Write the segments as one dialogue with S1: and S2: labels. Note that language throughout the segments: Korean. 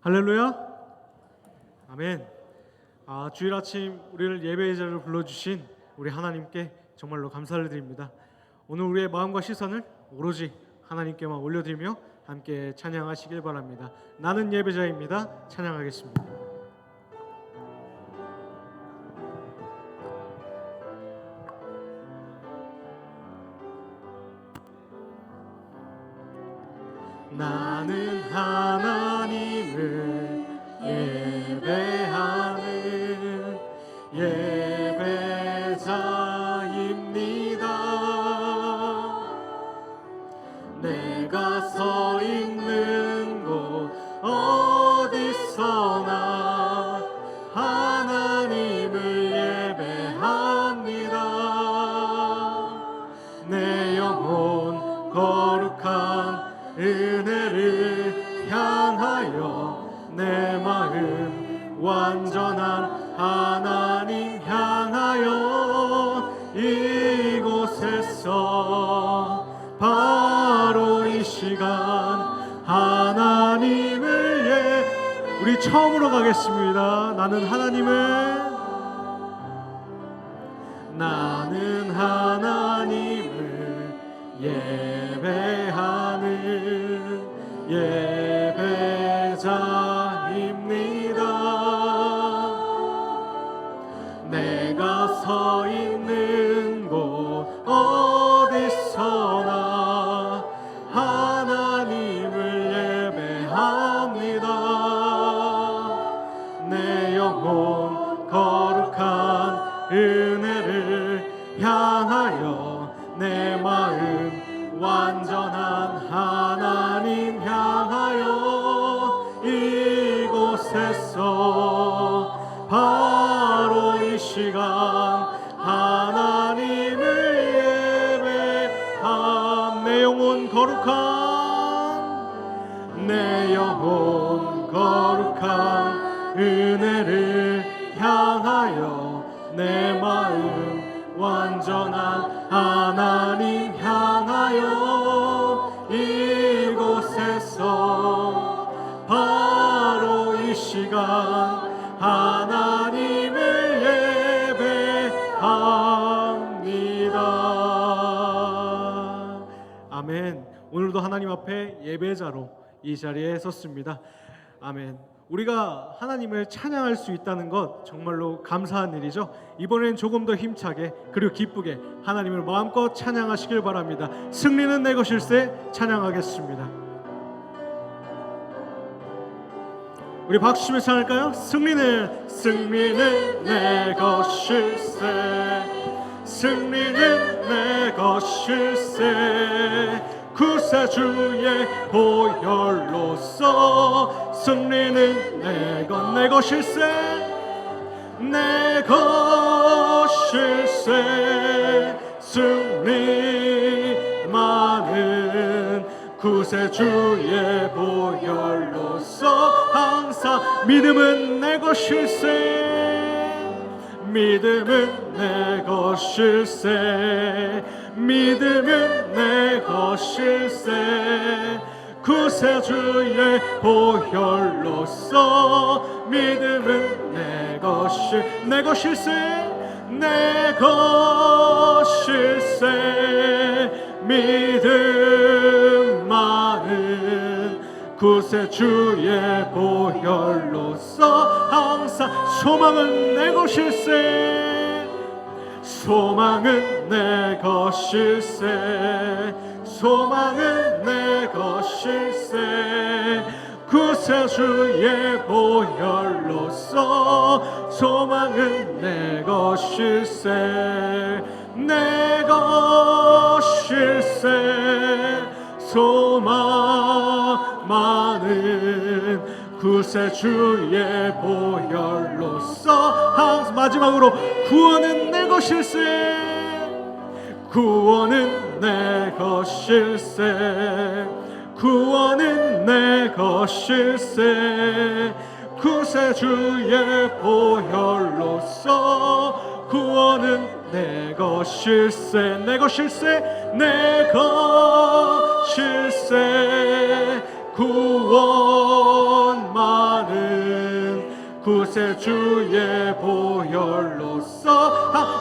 S1: 할렐루야. 아멘. 주일 아침 우리를 예배의 자리로 불러주신 우리 하나님께 정말로 감사를 드립니다. 오늘 우리의 마음과 시선을 오로지 하나님께만 올려드리며 함께 찬양하시길 바랍니다. 나는 예배자입니다. 찬양하겠습니다. 나는 하나님을 예배하는 예배자입니다. 내가 서 있는 곳 어디서나 하나님을 예배합니다. 내 영혼 거룩한 은혜를 향하여 내 마음 완전한 하나님 향하여 이곳에서 바로 이 시간 하나님을 우리 처음으로 가겠습니다. 나는 하나님을 예배하는 예배자입니다. 내가 서 있는 곳 어디서나 하나님을 예배합니다. 내 영혼 거룩한 은혜를 향하여 내 마음 완전한 하나님 향하여 이곳에서 바로 이 시간 하나님을 예배함. 내 영혼 거룩한 은혜를 향하여 내 마음 완전한 하나님 향하여 이곳에서 바로 이 시간 하나님을 예배합니다. 아멘. 오늘도 하나님 앞에 예배자로 이 자리에 섰습니다. 아멘. 우리가 하나님을 찬양할 수 있다는 것 정말로 감사한 일이죠. 이번엔 조금 더 힘차게 그리고 기쁘게 하나님을 마음껏 찬양하시길 바랍니다. 승리는 내 것일세. 찬양하겠습니다. 우리 박수 치며 찬양할까요? 승리는 내 것일세. 승리는 내 것일세. 구세주의 보혈로서 승리는 내 것일세. 내 것일세. 승리만은 구세주의 보혈로서 항상 믿음은 내 것일세. 믿음은 내 것일세. 믿음은 내 것일세. 구세주의 보혈로서 믿음은 내 것일세. 내 것일세. 믿음만은 구세주의 보혈로서 항상 소망은 내 것일세. 소망은 내 것일세. 소망은 내 것일세. 구세주의 보혈로서 소망은 내 것일세. 내 것일세. 소망만은 구세주의 보혈로서 항상 마지막으로 구원은 내 것일세. 구원은 내 것일세. 구원은 내 것일세. 구세주의 보혈로서 구원은 내 것일세. 내 것일세. 내 것일세. 구원만 구세주의 보혈로서.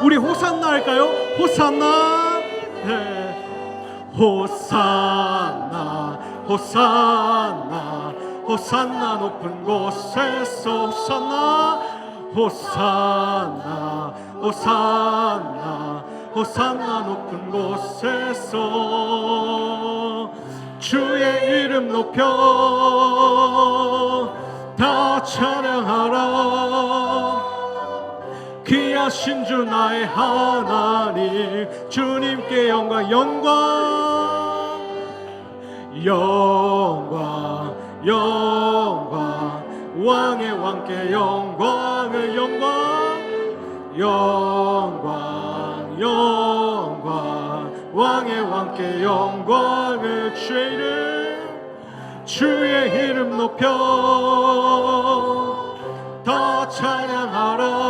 S1: 우리 호산나 할까요? 호산나. 네. 호산나 호산나 호산나 높은 곳에서 호산나 호산나 호산나 호산나 높은 곳에서 주의 이름 높여 다 찬양하라. 귀하신 주 나의 하나님 주님께 영광 영광 영광 영광 왕의 왕께 영광을 영광 영광 영광 왕의 왕께 영광을 주의 이름 높여 다 찬양하라.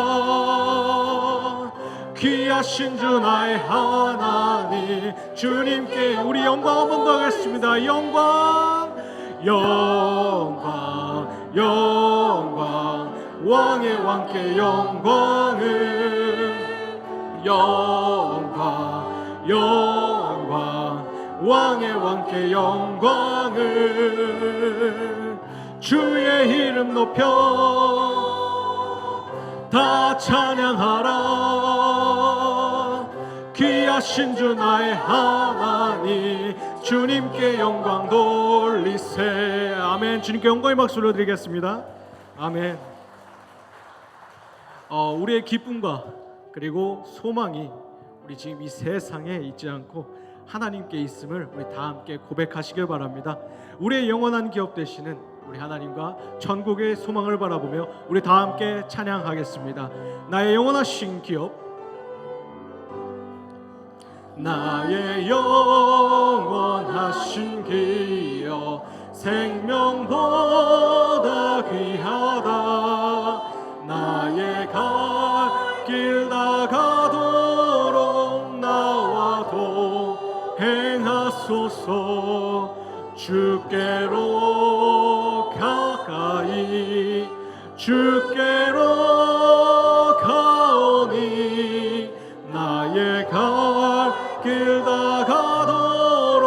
S1: 귀하신 주 나의 하나님 주님께 우리 영광 한 번 더 하겠습니다. 영광 영광 영광 왕의 왕께 영광을 영광 영광 왕의 왕께 영광을 주의 이름 높여 다 찬양하라. 귀하신 주 나의 하나님 주님께 영광 돌리세. 아멘. 주님께 영광의 박수를 드리겠습니다. 아멘. 우리의 기쁨과 그리고 소망이 우리 지금 이 세상에 있지 않고 하나님께 있음을 우리 다 함께 고백하시길 바랍니다. 우리의 영원한 기업 되시는 우리 하나님과 천국의 소망을 바라보며 우리 다 함께 찬양하겠습니다. 나의 영원하신 기업, 나의 영원하신 기업, 생명보다 귀하다. 나의 갈 길 나가도록 나와도 행하소서. 주께로 가까이 주께로 가오니 나의 갈 길 나가도록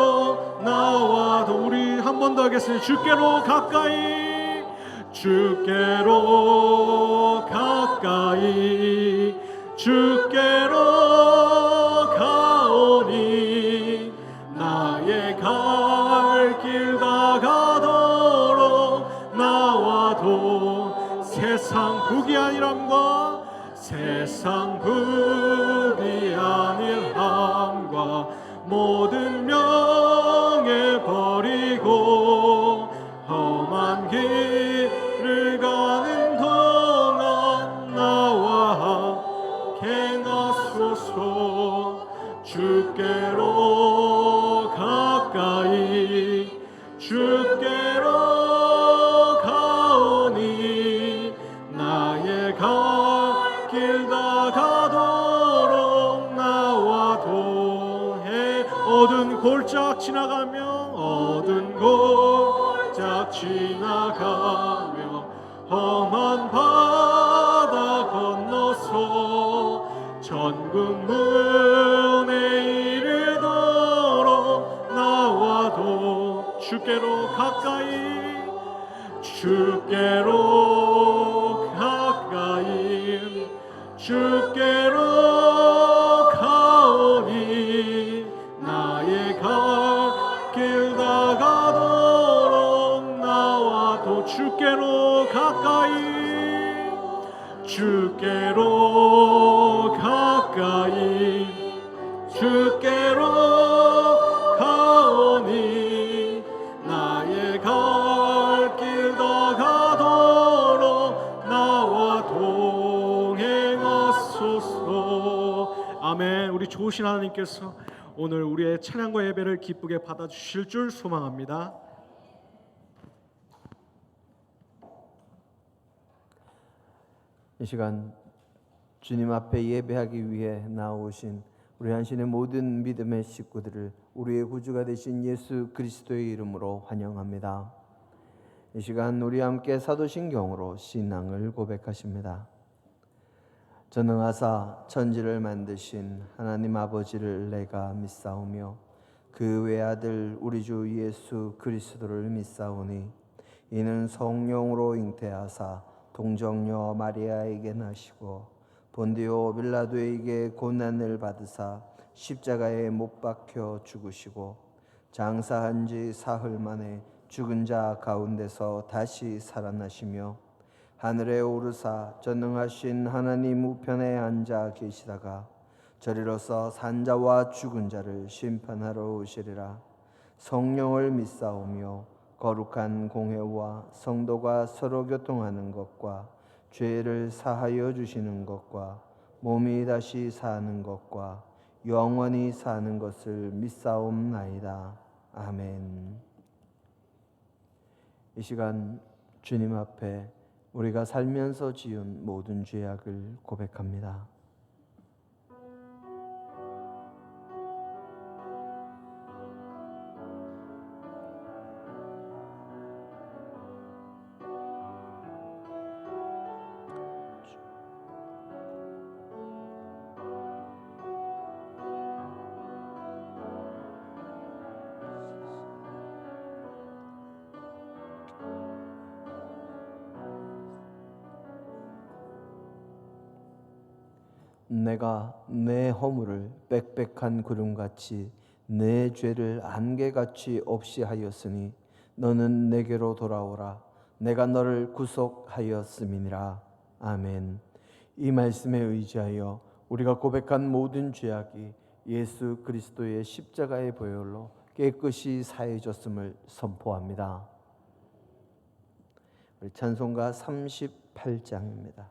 S1: 나와도. 우리 한 번 더 하겠습니다. 주께로 가까이 주께로 가까이 주께로 가오니 나의 갈 길 나가도록 나와도. 세상 부귀한일함과 세상 부귀한일함과 모든 명예 버리고 험한 길을 가는 동안 나와 행하소서. 주께로 가까이 주께로 가오니 나의 갈 길 나가도록 나와도 해. 어두운 골짝 지나가며 어두운 골짝 지나가며 험한 바다 건너서 천국 문에 이르도록 나와도 주께로 가까이 주께로 가까이 주께로 가오니 나의 갈 길 나가도록 나와도. 주께로 가까이 주께로 가까이 주께로 가오니 나의 갈 길 나가도록 나와 동행하소서. 아멘. 우리 좋으신 하나님께서 오늘 우리의 찬양과 예배를 기쁘게 받아주실 줄 소망합니다.
S2: 이 시간 주님 앞에 예배하기 위해 나오신 우리 한신의 모든 믿음의 식구들을 우리의 구주가 되신 예수 그리스도의 이름으로 환영합니다. 이 시간 우리 함께 사도신경으로 신앙을 고백하십니다. 전능하사 천지를 만드신 하나님 아버지를 내가 믿사오며 그 외아들 우리 주 예수 그리스도를 믿사오니 이는 성령으로 잉태하사 동정녀 마리아에게 나시고 본디오 빌라도에게 고난을 받으사 십자가에 못 박혀 죽으시고 장사한 지 사흘 만에 죽은 자 가운데서 다시 살아나시며 하늘에 오르사 전능하신 하나님 우편에 앉아 계시다가 저리로서 산자와 죽은 자를 심판하러 오시리라. 성령을 믿사오며 거룩한 공회와 성도가 서로 교통하는 것과 죄를 사하여 주시는 것과 몸이 다시 사는 것과 영원히 사는 것을 믿사옵나이다. 아멘. 이 시간 주님 앞에 우리가 살면서 지은 모든 죄악을 고백합니다. 내가 내 허물을 빽빽한 구름같이 내 죄를 안개같이 없이 하였으니 너는 내게로 돌아오라. 내가 너를 구속하였음이니라. 아멘. 이 말씀에 의지하여 우리가 고백한 모든 죄악이 예수 그리스도의 십자가의 보혈로 깨끗이 사해졌음을 선포합니다. 우리 찬송가 38장입니다.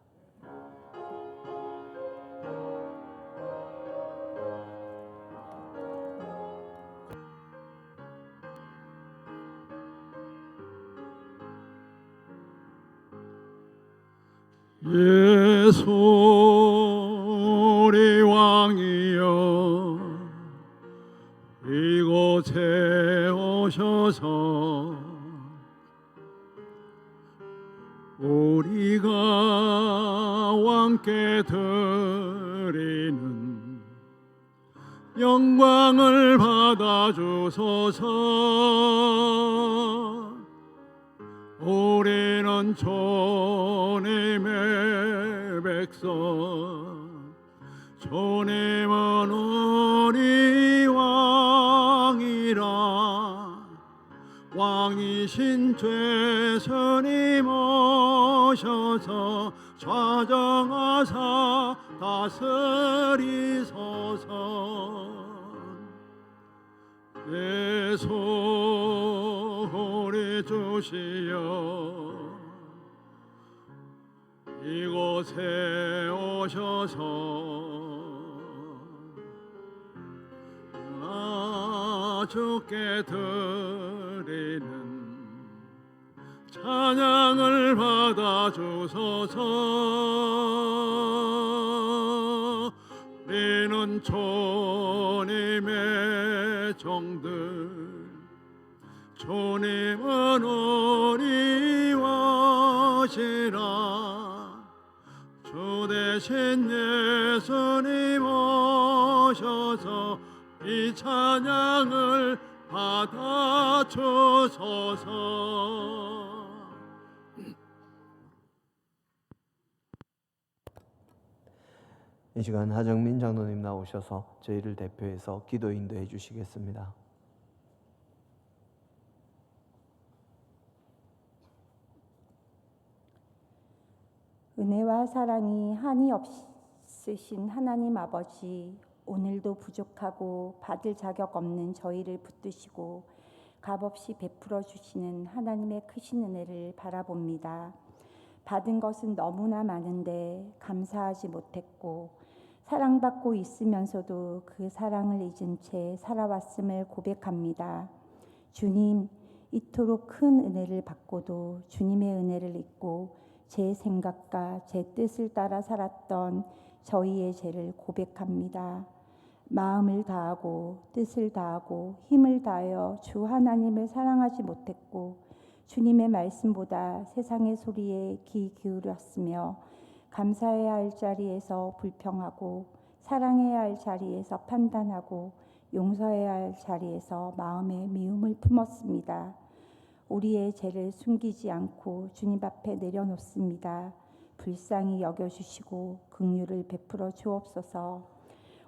S3: 예수 우리 왕이여 이곳에 오셔서 우리가 왕께 드리는 영광을 받아주소서. 우리는 주님의 백성, 주님은 우리 왕이라. 왕이신 죄수님 오셔서 좌정하사 다스리소서. 예수 우리 주시여 이곳에 오셔서 나 주께 드리는 찬양을 받아주소서. 우리는 주님의 종들, 주님은 우리 왕이시라. 주 대신 예수님 오셔서 이 찬양을 받아주소서.
S2: 이 시간 하정민 장로님 나오셔서 저희를 대표해서 기도 인도해 주시겠습니다.
S4: 은혜와 사랑이 한이 없으신 하나님 아버지, 오늘도 부족하고 받을 자격 없는 저희를 붙드시고 값없이 베풀어 주시는 하나님의 크신 은혜를 바라봅니다. 받은 것은 너무나 많은데 감사하지 못했고 사랑받고 있으면서도 그 사랑을 잊은 채 살아왔음을 고백합니다. 주님, 이토록 큰 은혜를 받고도 주님의 은혜를 잊고 제 생각과 제 뜻을 따라 살았던 저희의 죄를 고백합니다. 마음을 다하고 뜻을 다하고 힘을 다하여 주 하나님을 사랑하지 못했고 주님의 말씀보다 세상의 소리에 귀 기울였으며 감사해야 할 자리에서 불평하고 사랑해야 할 자리에서 판단하고 용서해야 할 자리에서 마음의 미움을 품었습니다. 우리의 죄를 숨기지 않고 주님 앞에 내려놓습니다. 불쌍히 여겨주시고 긍휼을 베풀어 주옵소서.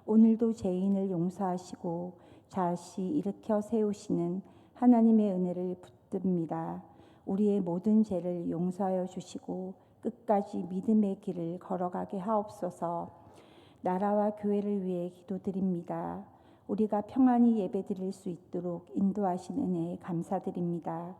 S4: 오늘도 죄인을 용서하시고 다시 일으켜 세우시는 하나님의 은혜를 붙듭니다. 우리의 모든 죄를 용서하여 주시고 끝까지 믿음의 길을 걸어가게 하옵소서. 나라와 교회를 위해 기도드립니다. 우리가 평안히 예배드릴 수 있도록 인도하신 은혜에 감사드립니다.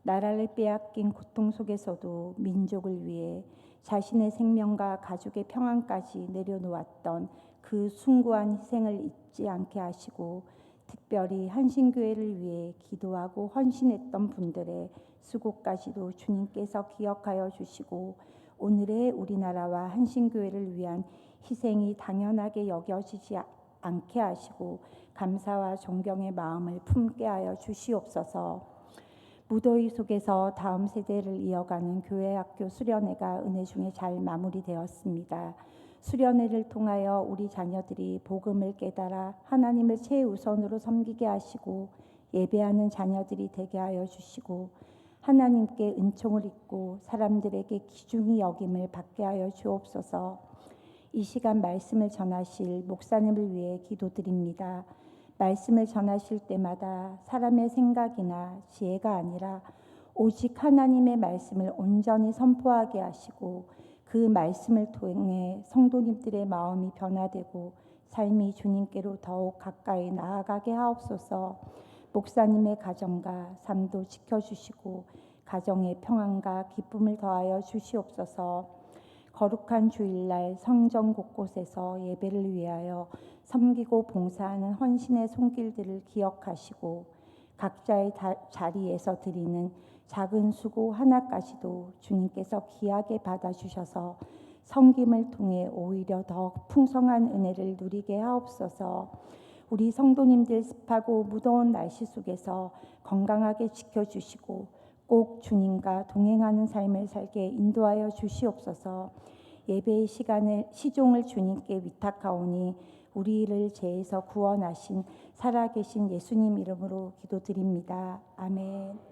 S4: 나라를 빼앗긴 고통 속에서도 민족을 위해 자신의 생명과 가족의 평안까지 내려놓았던 그 숭고한 희생을 잊지 않게 하시고 특별히 한신교회를 위해 기도하고 헌신했던 분들의 수고까지도 주님께서 기억하여 주시고 오늘의 우리나라와 한신교회를 위한 희생이 당연하게 여겨지지 않게 하시고 감사와 존경의 마음을 품게 하여 주시옵소서. 무더위 속에서 다음 세대를 이어가는 교회학교 수련회가 은혜 중에 잘 마무리되었습니다. 수련회를 통하여 우리 자녀들이 복음을 깨달아 하나님을 최우선으로 섬기게 하시고 예배하는 자녀들이 되게 하여 주시고 하나님께 은총을 입고 사람들에게 귀중히 여김을 받게 하여 주옵소서. 이 시간 말씀을 전하실 목사님을 위해 기도드립니다. 말씀을 전하실 때마다 사람의 생각이나 지혜가 아니라 오직 하나님의 말씀을 온전히 선포하게 하시고 그 말씀을 통해 성도님들의 마음이 변화되고 삶이 주님께로 더욱 가까이 나아가게 하옵소서. 목사님의 가정과 삶도 지켜주시고 가정의 평안과 기쁨을 더하여 주시옵소서. 거룩한 주일날 성전 곳곳에서 예배를 위하여 섬기고 봉사하는 헌신의 손길들을 기억하시고 각자의 자리에서 드리는 작은 수고 하나까지도 주님께서 귀하게 받아주셔서 섬김을 통해 오히려 더 풍성한 은혜를 누리게 하옵소서. 우리 성도님들 습하고 무더운 날씨 속에서 건강하게 지켜주시고 꼭 주님과 동행하는 삶을 살게 인도하여 주시옵소서. 예배의 시종을 주님께 위탁하오니 우리를 죄에서 구원하신 살아계신 예수님 이름으로 기도드립니다. 아멘.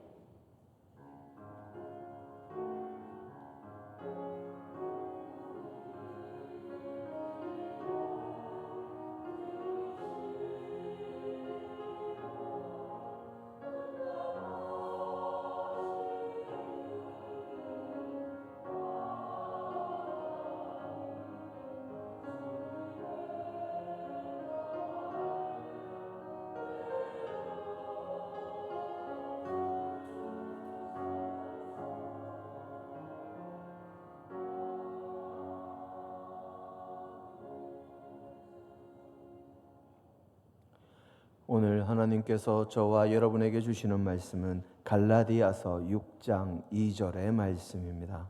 S2: 오늘 하나님께서 저와 여러분에게 주시는 말씀은 갈라디아서 6장 2절의 말씀입니다.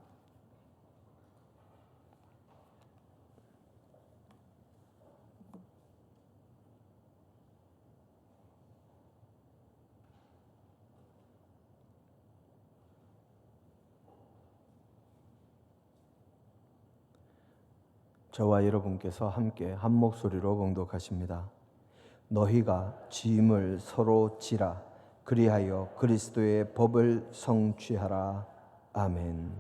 S2: 저와 여러분께서 함께 한 목소리로 봉독하십니다. 너희가 짐을 서로 지라 그리하여 그리스도의 법을 성취하라. 아멘.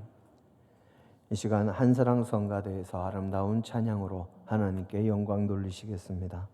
S2: 이 시간 한사랑 성가대에서 아름다운 찬양으로 하나님께 영광 돌리시겠습니다.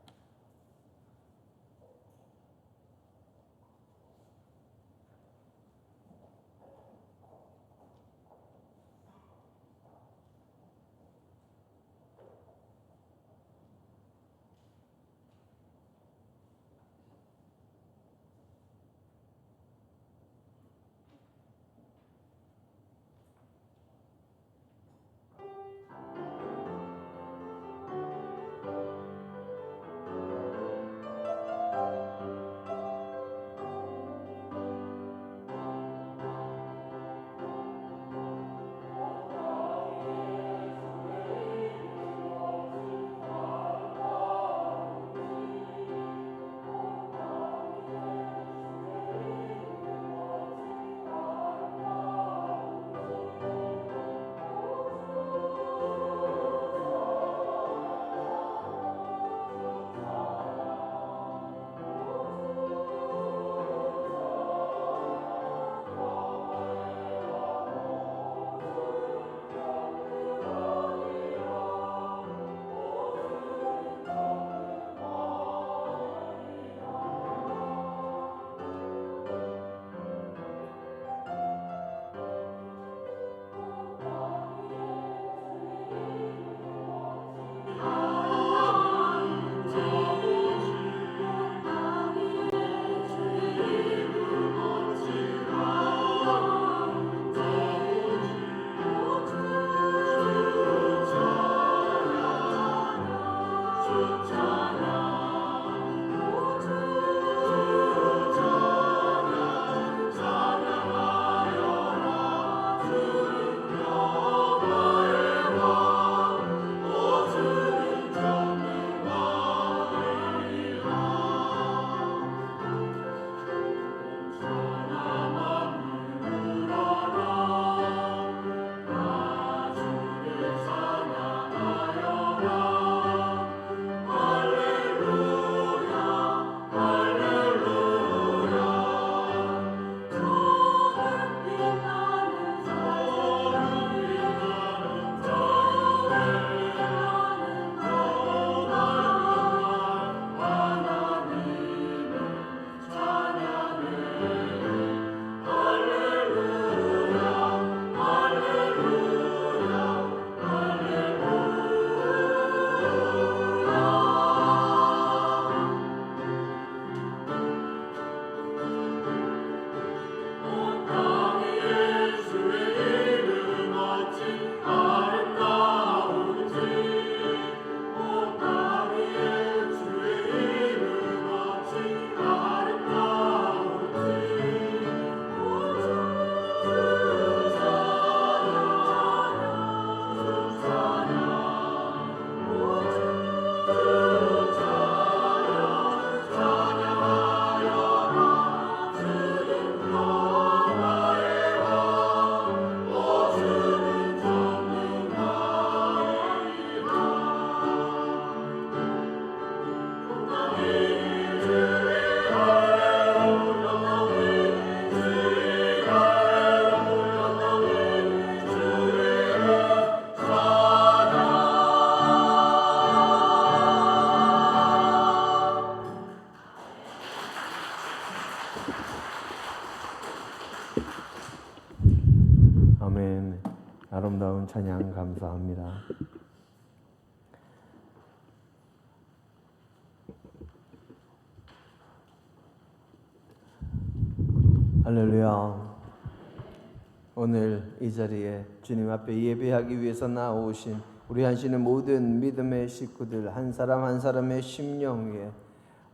S2: 아멘. 아름다운 찬양 감사합니다. 할렐루야. 오늘 이 자리에 주님 앞에 예배하기 위해서 나오신 우리 한신의 모든 믿음의 식구들 한 사람 한 사람의 심령 위에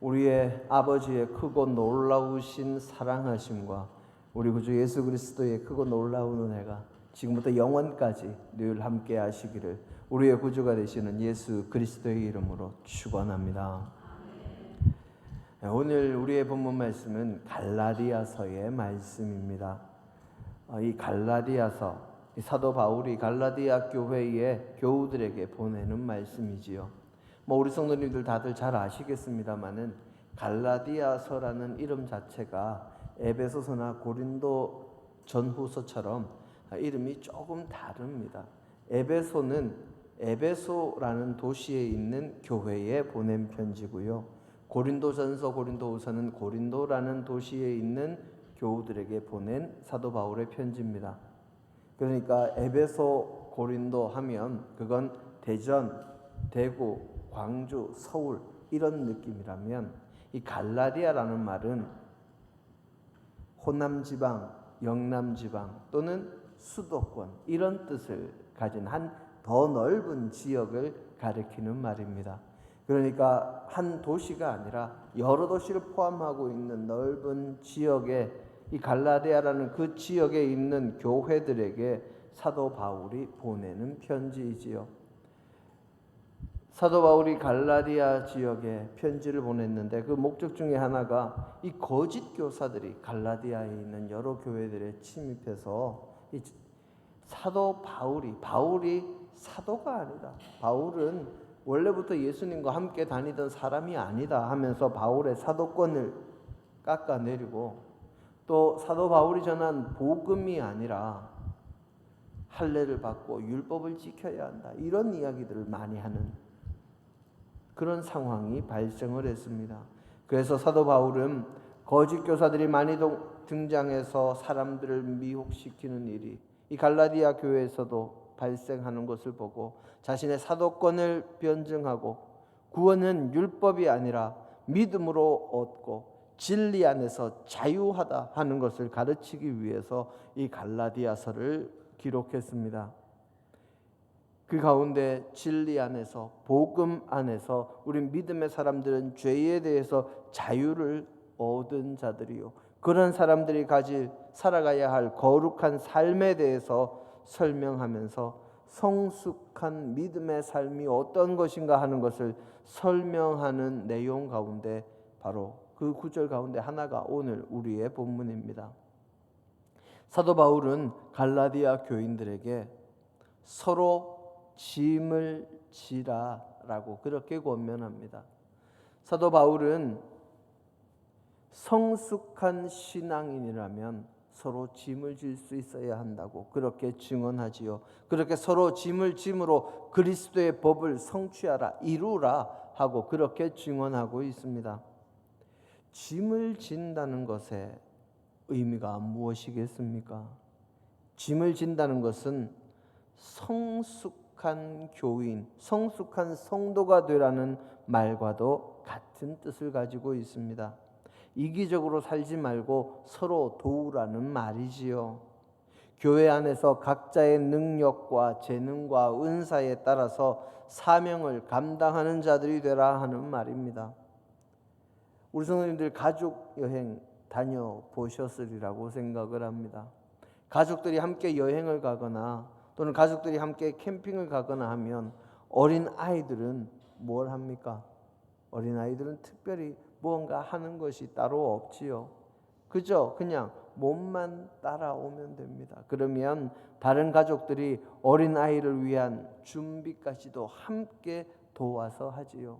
S2: 우리의 아버지의 크고 놀라우신 사랑하심과 우리 구주 예수 그리스도의 크고 놀라운 은혜가 지금부터 영원까지 늘 함께 하시기를 우리의 구주가 되시는 예수 그리스도의 이름으로 축원합니다. 오늘 우리의 본문 말씀은 갈라디아서의 말씀입니다. 이 갈라디아서, 사도 바울이 갈라디아 교회의 교우들에게 보내는 말씀이지요. 우리 성도님들 다들 잘 아시겠습니다만은 갈라디아서라는 이름 자체가 에베소서나 고린도 전후서처럼 이름이 조금 다릅니다. 에베소는 에베소라는 도시에 있는 교회에 보낸 편지고요. 고린도전서, 고린도후서는 고린도라는 도시에 있는 교우들에게 보낸 사도 바울의 편지입니다. 그러니까 에베소, 고린도 하면 그건 대전, 대구, 광주, 서울 이런 느낌이라면 이 갈라디아라는 말은 호남지방, 영남지방 또는 수도권 이런 뜻을 가진 한 더 넓은 지역을 가리키는 말입니다. 그러니까 한 도시가 아니라 여러 도시를 포함하고 있는 넓은 지역에 이 갈라디아라는 그 지역에 있는 교회들에게 사도 바울이 보내는 편지이지요. 사도 바울이 갈라디아 지역에 편지를 보냈는데 그 목적 중에 하나가 이 거짓 교사들이 갈라디아에 있는 여러 교회들에 침입해서 이 사도 바울이 사도가 아니다. 바울은 원래부터 예수님과 함께 다니던 사람이 아니다 하면서 바울의 사도권을 깎아내리고 또 사도 바울이 전한 복음이 아니라 할례를 받고 율법을 지켜야 한다. 이런 이야기들을 많이 하는 그런 상황이 발생을 했습니다. 그래서 사도 바울은 거짓 교사들이 많이 등장해서 사람들을 미혹시키는 일이 이 갈라디아 교회에서도 발생하는 것을 보고 자신의 사도권을 변증하고 구원은 율법이 아니라 믿음으로 얻고 진리 안에서 자유하다 하는 것을 가르치기 위해서 이 갈라디아서를 기록했습니다. 그 가운데 진리 안에서, 복음 안에서 우리 믿음의 사람들은 죄에 대해서 자유를 얻은 자들이요, 그런 사람들이 살아가야 할 거룩한 삶에 대해서 설명하면서 성숙한 믿음의 삶이 어떤 것인가 하는 것을 설명하는 내용 가운데 바로 그 구절 가운데 하나가 오늘 우리의 본문입니다. 사도 바울은 갈라디아 교인들에게 서로 짐을 지라라고 그렇게 권면합니다. 사도 바울은 성숙한 신앙인이라면 서로 짐을 질 수 있어야 한다고 그렇게 증언하지요. 그렇게 서로 짐을 짐으로 그리스도의 법을 성취하라, 이루라 하고 그렇게 증언하고 있습니다. 짐을 진다는 것의 의미가 무엇이겠습니까? 짐을 진다는 것은 성숙한 교인, 성숙한 성도가 되라는 말과도 같은 뜻을 가지고 있습니다. 이기적으로 살지 말고 서로 도우라는 말이지요. 교회 안에서 각자의 능력과 재능과 은사에 따라서 사명을 감당하는 자들이 되라 하는 말입니다. 우리 성도님들 가족 여행 다녀보셨으리라고 생각을 합니다. 가족들이 함께 여행을 가거나 또는 가족들이 함께 캠핑을 가거나 하면 어린 아이들은 뭘 합니까? 어린 아이들은 특별히 무언가 하는 것이 따로 없지요. 그저 그냥 몸만 따라오면 됩니다. 그러면 다른 가족들이 어린 아이를 위한 준비까지도 함께 도와서 하지요.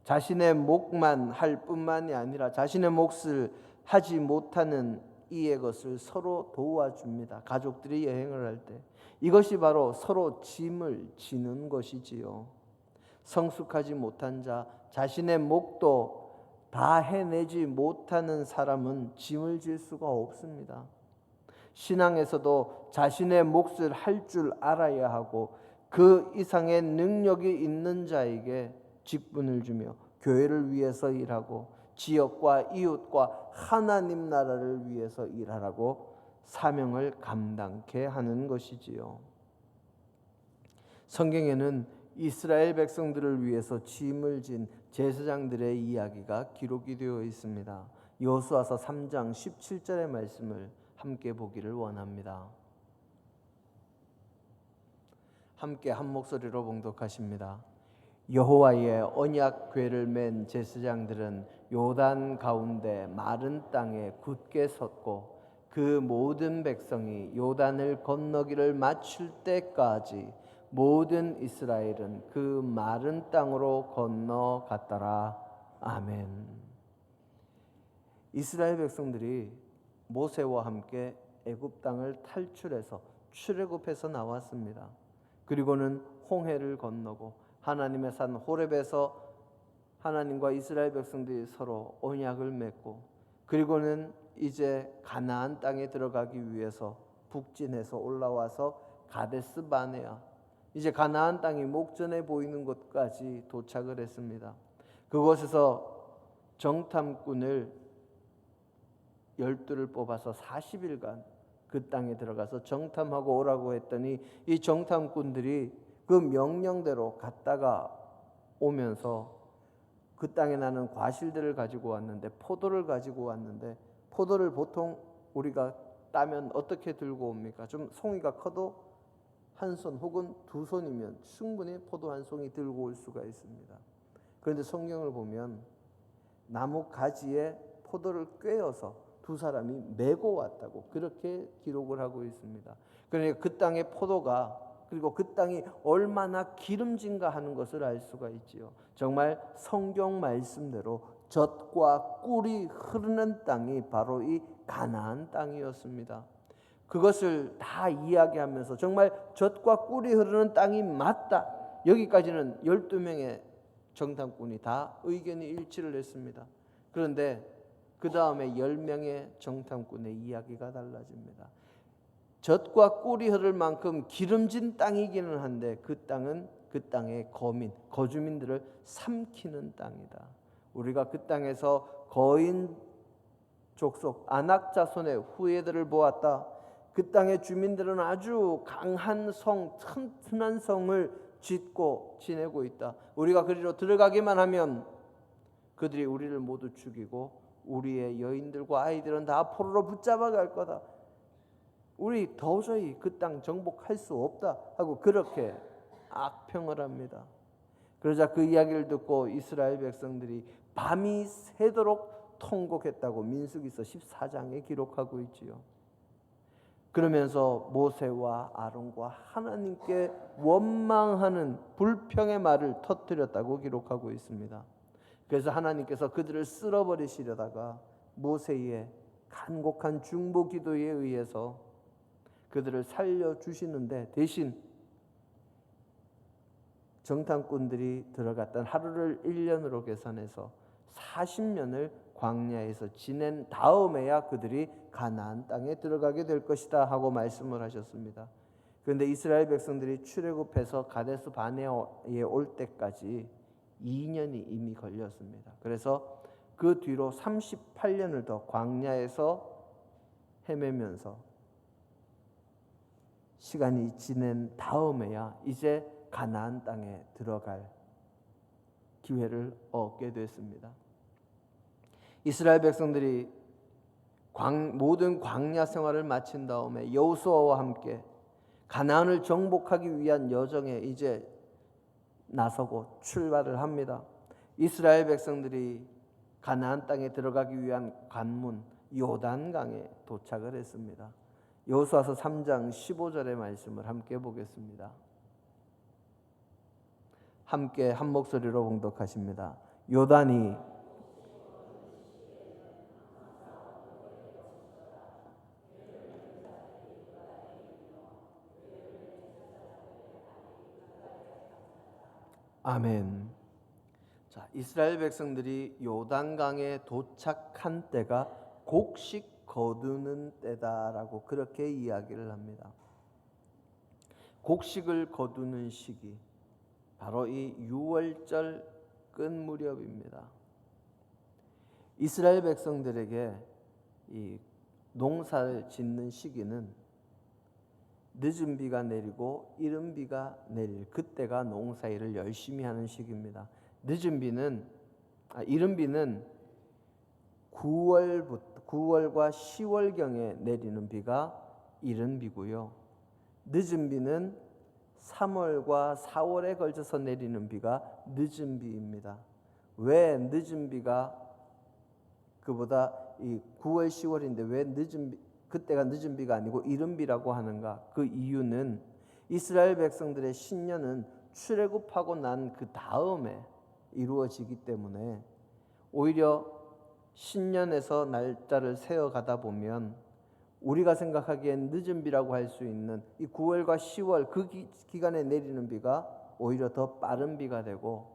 S2: 자신의 몫만 할 뿐만이 아니라 자신의 몫을 하지 못하는 이의 것을 서로 도와줍니다. 가족들이 여행을 할 때 이것이 바로 서로 짐을 지는 것이지요. 성숙하지 못한 자, 자신의 몫도 다 해내지 못하는 사람은 짐을 질 수가 없습니다. 신앙에서도 자신의 몫을 할 줄 알아야 하고 그 이상의 능력이 있는 자에게 직분을 주며 교회를 위해서 일하고 지역과 이웃과 하나님 나라를 위해서 일하라고 사명을 감당케 하는 것이지요. 성경에는 이스라엘 백성들을 위해서 짐을 진 제사장들의 이야기가 기록이 되어 있습니다. 여호수아서 3장 17절의 말씀을 함께 보기를 원합니다. 함께 한 목소리로 봉독하십니다. 여호와의 언약 궤를 맨 제사장들은 요단 가운데 마른 땅에 굳게 섰고 그 모든 백성이 요단을 건너기를 마칠 때까지 모든 이스라엘은 그 마른 땅으로 건너갔더라. 아멘. 이스라엘 백성들이 모세와 함께 애굽 땅을 탈출해서 출애굽해서 나왔습니다. 그리고는 홍해를 건너고 하나님의 산 호렙에서 하나님과 이스라엘 백성들이 서로 언약을 맺고 그리고는 이제 가나안 땅에 들어가기 위해서 북진해서 올라와서 가데스 바네아, 이제 가나안 땅이 목전에 보이는 곳까지 도착을 했습니다. 그곳에서 정탐꾼을 12를 뽑아서 40일간 그 땅에 들어가서 정탐하고 오라고 했더니 이 정탐꾼들이 그 명령대로 갔다가 오면서 그 땅에 나는 과실들을 가지고 왔는데, 포도를 가지고 왔는데, 포도를 보통 우리가 따면 어떻게 들고 옵니까? 좀 송이가 커도 한 손 혹은 두 손이면 충분히 포도 한 송이 들고 올 수가 있습니다. 그런데 성경을 보면 나무 가지에 포도를 꿰어서 두 사람이 메고 왔다고 그렇게 기록을 하고 있습니다. 그러니까 그 땅의 포도가, 그리고 그 땅이 얼마나 기름진가 하는 것을 알 수가 있지요. 정말 성경 말씀대로 젖과 꿀이 흐르는 땅이 바로 이 가나안 땅이었습니다. 그것을 다 이야기하면서 정말 젖과 꿀이 흐르는 땅이 맞다, 여기까지는 12명의 정탐꾼이 다 의견이 일치를 했습니다. 그런데 그 다음에 10명의 정탐꾼의 이야기가 달라집니다. 젖과 꿀이 흐를 만큼 기름진 땅이기는 한데 그 땅은 그 땅의 거주민들을 삼키는 땅이다. 우리가 그 땅에서 거인 족속 아낙 자손의 후예들을 보았다. 그 땅의 주민들은 아주 강한 성, 튼튼한 성을 짓고 지내고 있다. 우리가 그리로 들어가기만 하면 그들이 우리를 모두 죽이고 우리의 여인들과 아이들은 다 포로로 붙잡아 갈 거다. 우리 도저히 그 땅 정복할 수 없다 하고 그렇게 악평을 합니다. 그러자 그 이야기를 듣고 이스라엘 백성들이 밤이 새도록 통곡했다고 민수기서 14장에 기록하고 있지요. 그러면서 모세와 아론과 하나님께 원망하는 불평의 말을 터뜨렸다고 기록하고 있습니다. 그래서 하나님께서 그들을 쓸어버리시려다가 모세의 간곡한 중보 기도에 의해서 그들을 살려주시는데 대신 정탐꾼들이 들어갔던 하루를 1년으로 계산해서 40년을 광야에서 지낸 다음에야 그들이 가나안 땅에 들어가게 될 것이다 하고 말씀을 하셨습니다. 그런데 이스라엘 백성들이 출애굽해서 가데스 바네아에 올 때까지 2년이 이미 걸렸습니다. 그래서 그 뒤로 38년을 더 광야에서 헤매면서 시간이 지낸 다음에야 이제 가나안 땅에 들어갈 기회를 얻게 됐습니다. 이스라엘 백성들이 모든 광야 생활을 마친 다음에 여호수아와 함께 가나안을 정복하기 위한 여정에 이제 나서고 출발을 합니다. 이스라엘 백성들이 가나안 땅에 들어가기 위한 관문 요단강에 도착을 했습니다. 여호수아서 3장 15절의 말씀을 함께 보겠습니다. 함께 한 목소리로 봉독하십니다. 요단이 아멘. 자, 이스라엘 백성들이 요단강에 도착한 때가 곡식 거두는 때다라고 그렇게 이야기를 합니다. 곡식을 거두는 시기, 바로 이 유월절 끝 무렵입니다. 이스라엘 백성들에게 이 농사를 짓는 시기는 늦은 비가 내리고 이른 비가 내릴 그때가 농사일을 열심히 하는 시기입니다. 이른 비는 9월과 10월경에 내리는 비가 이른 비고요. 늦은 비는 3월과 4월에 걸쳐서 내리는 비가 늦은 비입니다. 왜 늦은 비가 그보다 이 9월, 10월인데 왜 그때가 늦은 비가 아니고 이른 비라고 하는가? 그 이유는 이스라엘 백성들의 신년은 출애굽하고 난 그 다음에 이루어지기 때문에 오히려 신년에서 날짜를 세어가다 보면 우리가 생각하기엔 늦은 비라고 할 수 있는 이 9월과 10월 그 기간에 내리는 비가 오히려 더 빠른 비가 되고,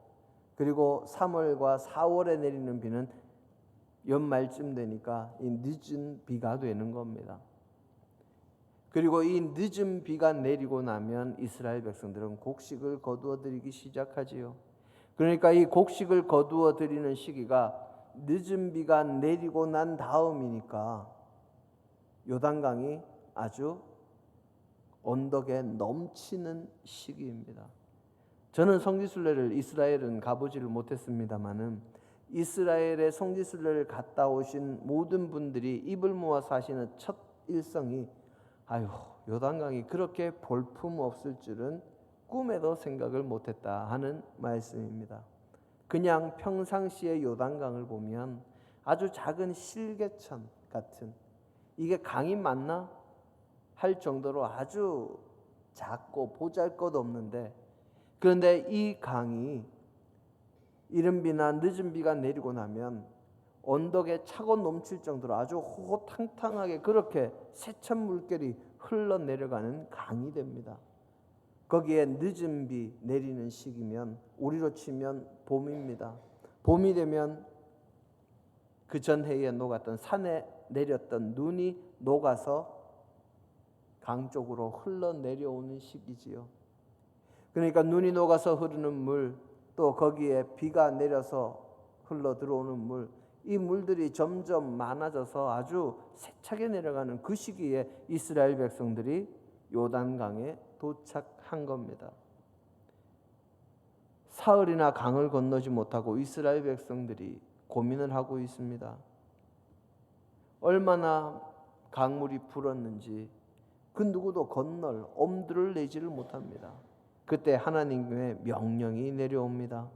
S2: 그리고 3월과 4월에 내리는 비는 연말쯤 되니까 이 늦은 비가 되는 겁니다. 그리고 이 늦은 비가 내리고 나면 이스라엘 백성들은 곡식을 거두어 드리기 시작하지요. 그러니까 이 곡식을 거두어 드리는 시기가 늦은 비가 내리고 난 다음이니까 요단강이 아주 언덕에 넘치는 시기입니다. 저는 성지순례를 이스라엘은 가보지를 못했습니다마는 이스라엘의 성지순례를 갔다 오신 모든 분들이 입을 모아서 하시는 첫 일성이 요단강이 그렇게 볼품 없을 줄은 꿈에도 생각을 못했다 하는 말씀입니다. 그냥 평상시의 요단강을 보면 아주 작은 실개천 같은, 이게 강이 맞나 할 정도로 아주 작고 보잘것없는데, 그런데 이 강이 이른 비나 늦은 비가 내리고 나면 언덕에 차고 넘칠 정도로 아주 호호탕탕하게 그렇게 세찬 물결이 흘러내려가는 강이 됩니다. 거기에 늦은 비 내리는 시기면 우리로 치면 봄입니다. 봄이 되면 그 전해에 녹았던 산에 내렸던 눈이 녹아서 강 쪽으로 흘러내려오는 시기지요. 그러니까 눈이 녹아서 흐르는 물, 또 거기에 비가 내려서 흘러 들어오는 물, 이 물들이 점점 많아져서 아주 세차게 내려가는 그 시기에 이스라엘 백성들이 요단강에 도착한 겁니다. 사흘이나 강을 건너지 못하고 이스라엘 백성들이 고민을 하고 있습니다. 얼마나 강물이 불었는지 그 누구도 건널 엄두를 내지를 못합니다. 그때 하나님의 명령이 내려옵니다.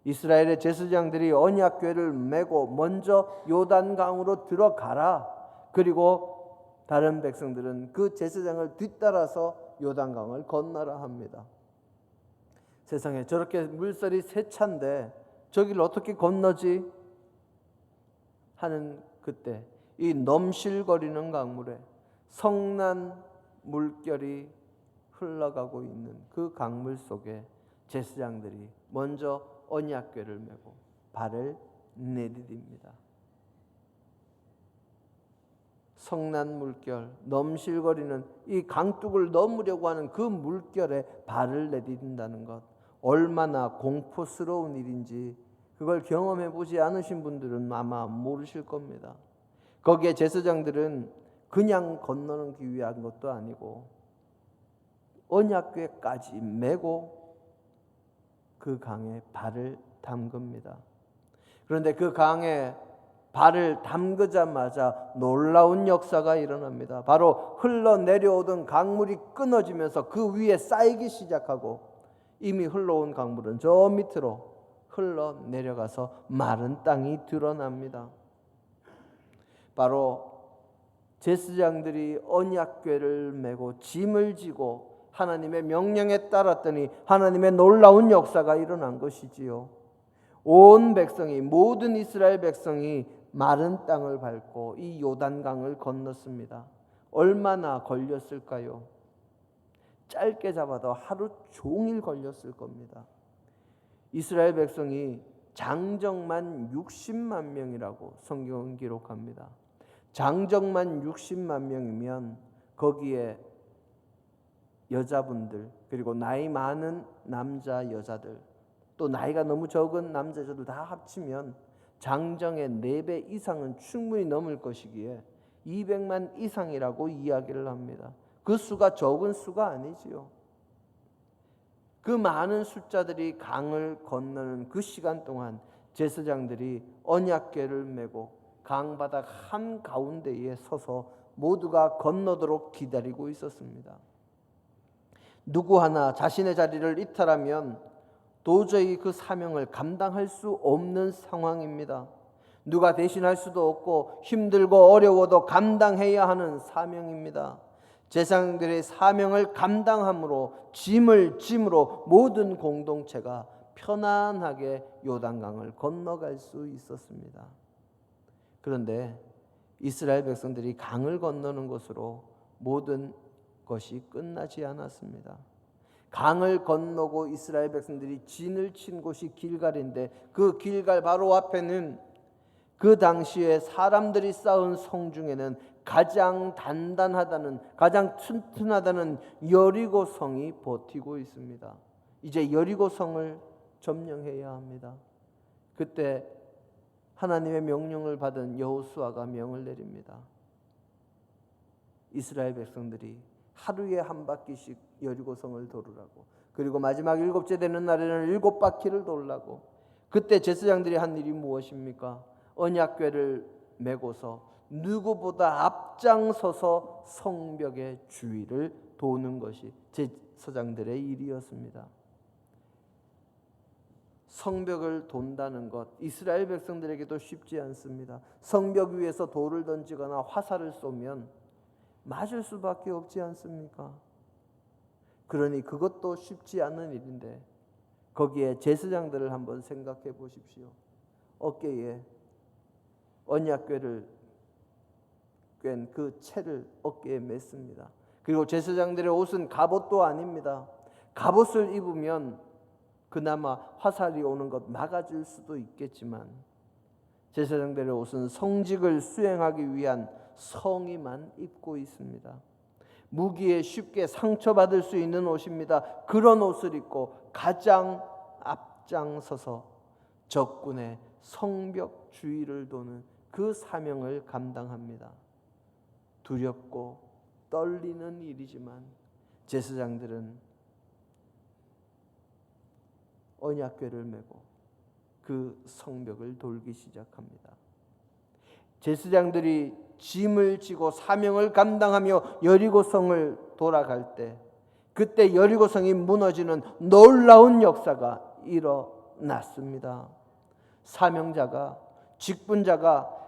S2: 이스라엘의 제사장들이 언약궤를 메고 먼저 요단강으로 들어가라. 그리고 다른 백성들은 그 제사장을 뒤따라서 요단강을 건너라 합니다. 세상에 저렇게 물살이 세찬데 저기를 어떻게 건너지? 하는 그때 이 넘실거리는 강물에 성난 물결이 흘러가고 있는 그 강물 속에 제사장들이 먼저 언약궤를 메고 발을 내디딥니다. 성난 물결, 넘실거리는 이 강둑을 넘으려고 하는 그 물결에 발을 내딛는다는 것, 얼마나 공포스러운 일인지 그걸 경험해 보지 않으신 분들은 아마 모르실 겁니다. 거기에 제사장들은 그냥 건너기 위한 것도 아니고 언약궤까지 메고 그 강에 발을 담급니다. 그런데 그 강에 발을 담그자마자 놀라운 역사가 일어납니다. 바로 흘러내려오던 강물이 끊어지면서 그 위에 쌓이기 시작하고 이미 흘러온 강물은 저 밑으로 흘러내려가서 마른 땅이 드러납니다. 바로 제사장들이 언약궤를 메고 짐을 지고 하나님의 명령에 따랐더니 하나님의 놀라운 역사가 일어난 것이지요. 온 백성이, 모든 이스라엘 백성이 마른 땅을 밟고 이 요단강을 건넜습니다. 얼마나 걸렸을까요? 짧게 잡아도 하루 종일 걸렸을 겁니다. 이스라엘 백성이 장정만 60만 명이라고 성경은 기록합니다. 장정만 60만 명이면 거기에 여자분들 그리고 나이 많은 남자 여자들 또 나이가 너무 적은 남자 여자들 다 합치면 장정의 4배 이상은 충분히 넘을 것이기에 200만 이상이라고 이야기를 합니다. 그 수가 적은 수가 아니지요. 그 많은 숫자들이 강을 건너는 그 시간 동안 제사장들이 언약궤를 메고 강바닥 한가운데에 서서 모두가 건너도록 기다리고 있었습니다. 누구 하나 자신의 자리를 이탈하면 도저히 그 사명을 감당할 수 없는 상황입니다. 누가 대신할 수도 없고 힘들고 어려워도 감당해야 하는 사명입니다. 제사장들의 사명을 감당함으로 짐으로 모든 공동체가 편안하게 요단강을 건너갈 수 있었습니다. 그런데 이스라엘 백성들이 강을 건너는 것으로 모든 것이 끝나지 않았습니다. 강을 건너고 이스라엘 백성들이 진을 친 곳이 길갈인데 그 길갈 바로 앞에는 그 당시에 사람들이 쌓은 성 중에는 가장 단단하다는, 가장 튼튼하다는 여리고 성이 버티고 있습니다. 이제 여리고 성을 점령해야 합니다. 그때 하나님의 명령을 받은 여호수아가 명을 내립니다. 이스라엘 백성들이 하루에 한 바퀴씩 여리고성을 도르라고, 그리고 마지막 7째 되는 날에는 7바퀴를 돌라고. 그때 제사장들이 한 일이 무엇입니까? 언약궤를 메고서 누구보다 앞장서서 성벽의 주위를 도는 것이 제사장들의 일이었습니다. 성벽을 돈다는 것, 이스라엘 백성들에게도 쉽지 않습니다. 성벽 위에서 돌을 던지거나 화살을 쏘면 맞을 수밖에 없지 않습니까? 그러니 그것도 쉽지 않은 일인데 거기에 제사장들을 한번 생각해 보십시오. 어깨에 언약궤를 꿰 그 채를 어깨에 맸습니다. 그리고 제사장들의 옷은 갑옷도 아닙니다. 갑옷을 입으면 그나마 화살이 오는 것 막아줄 수도 있겠지만 제사장들의 옷은 성직을 수행하기 위한 성의만 입고 있습니다. 무기에 쉽게 상처받을 수 있는 옷입니다. 그런 옷을 입고 가장 앞장서서 적군의 성벽 주위를 도는 그 사명을 감당합니다. 두렵고 떨리는 일이지만 제사장들은 언약궤를 메고 그 성벽을 돌기 시작합니다. 제사장들이 짐을 지고 사명을 감당하며 여리고성을 돌아갈 때, 그때 여리고성이 무너지는 놀라운 역사가 일어났습니다. 사명자가, 직분자가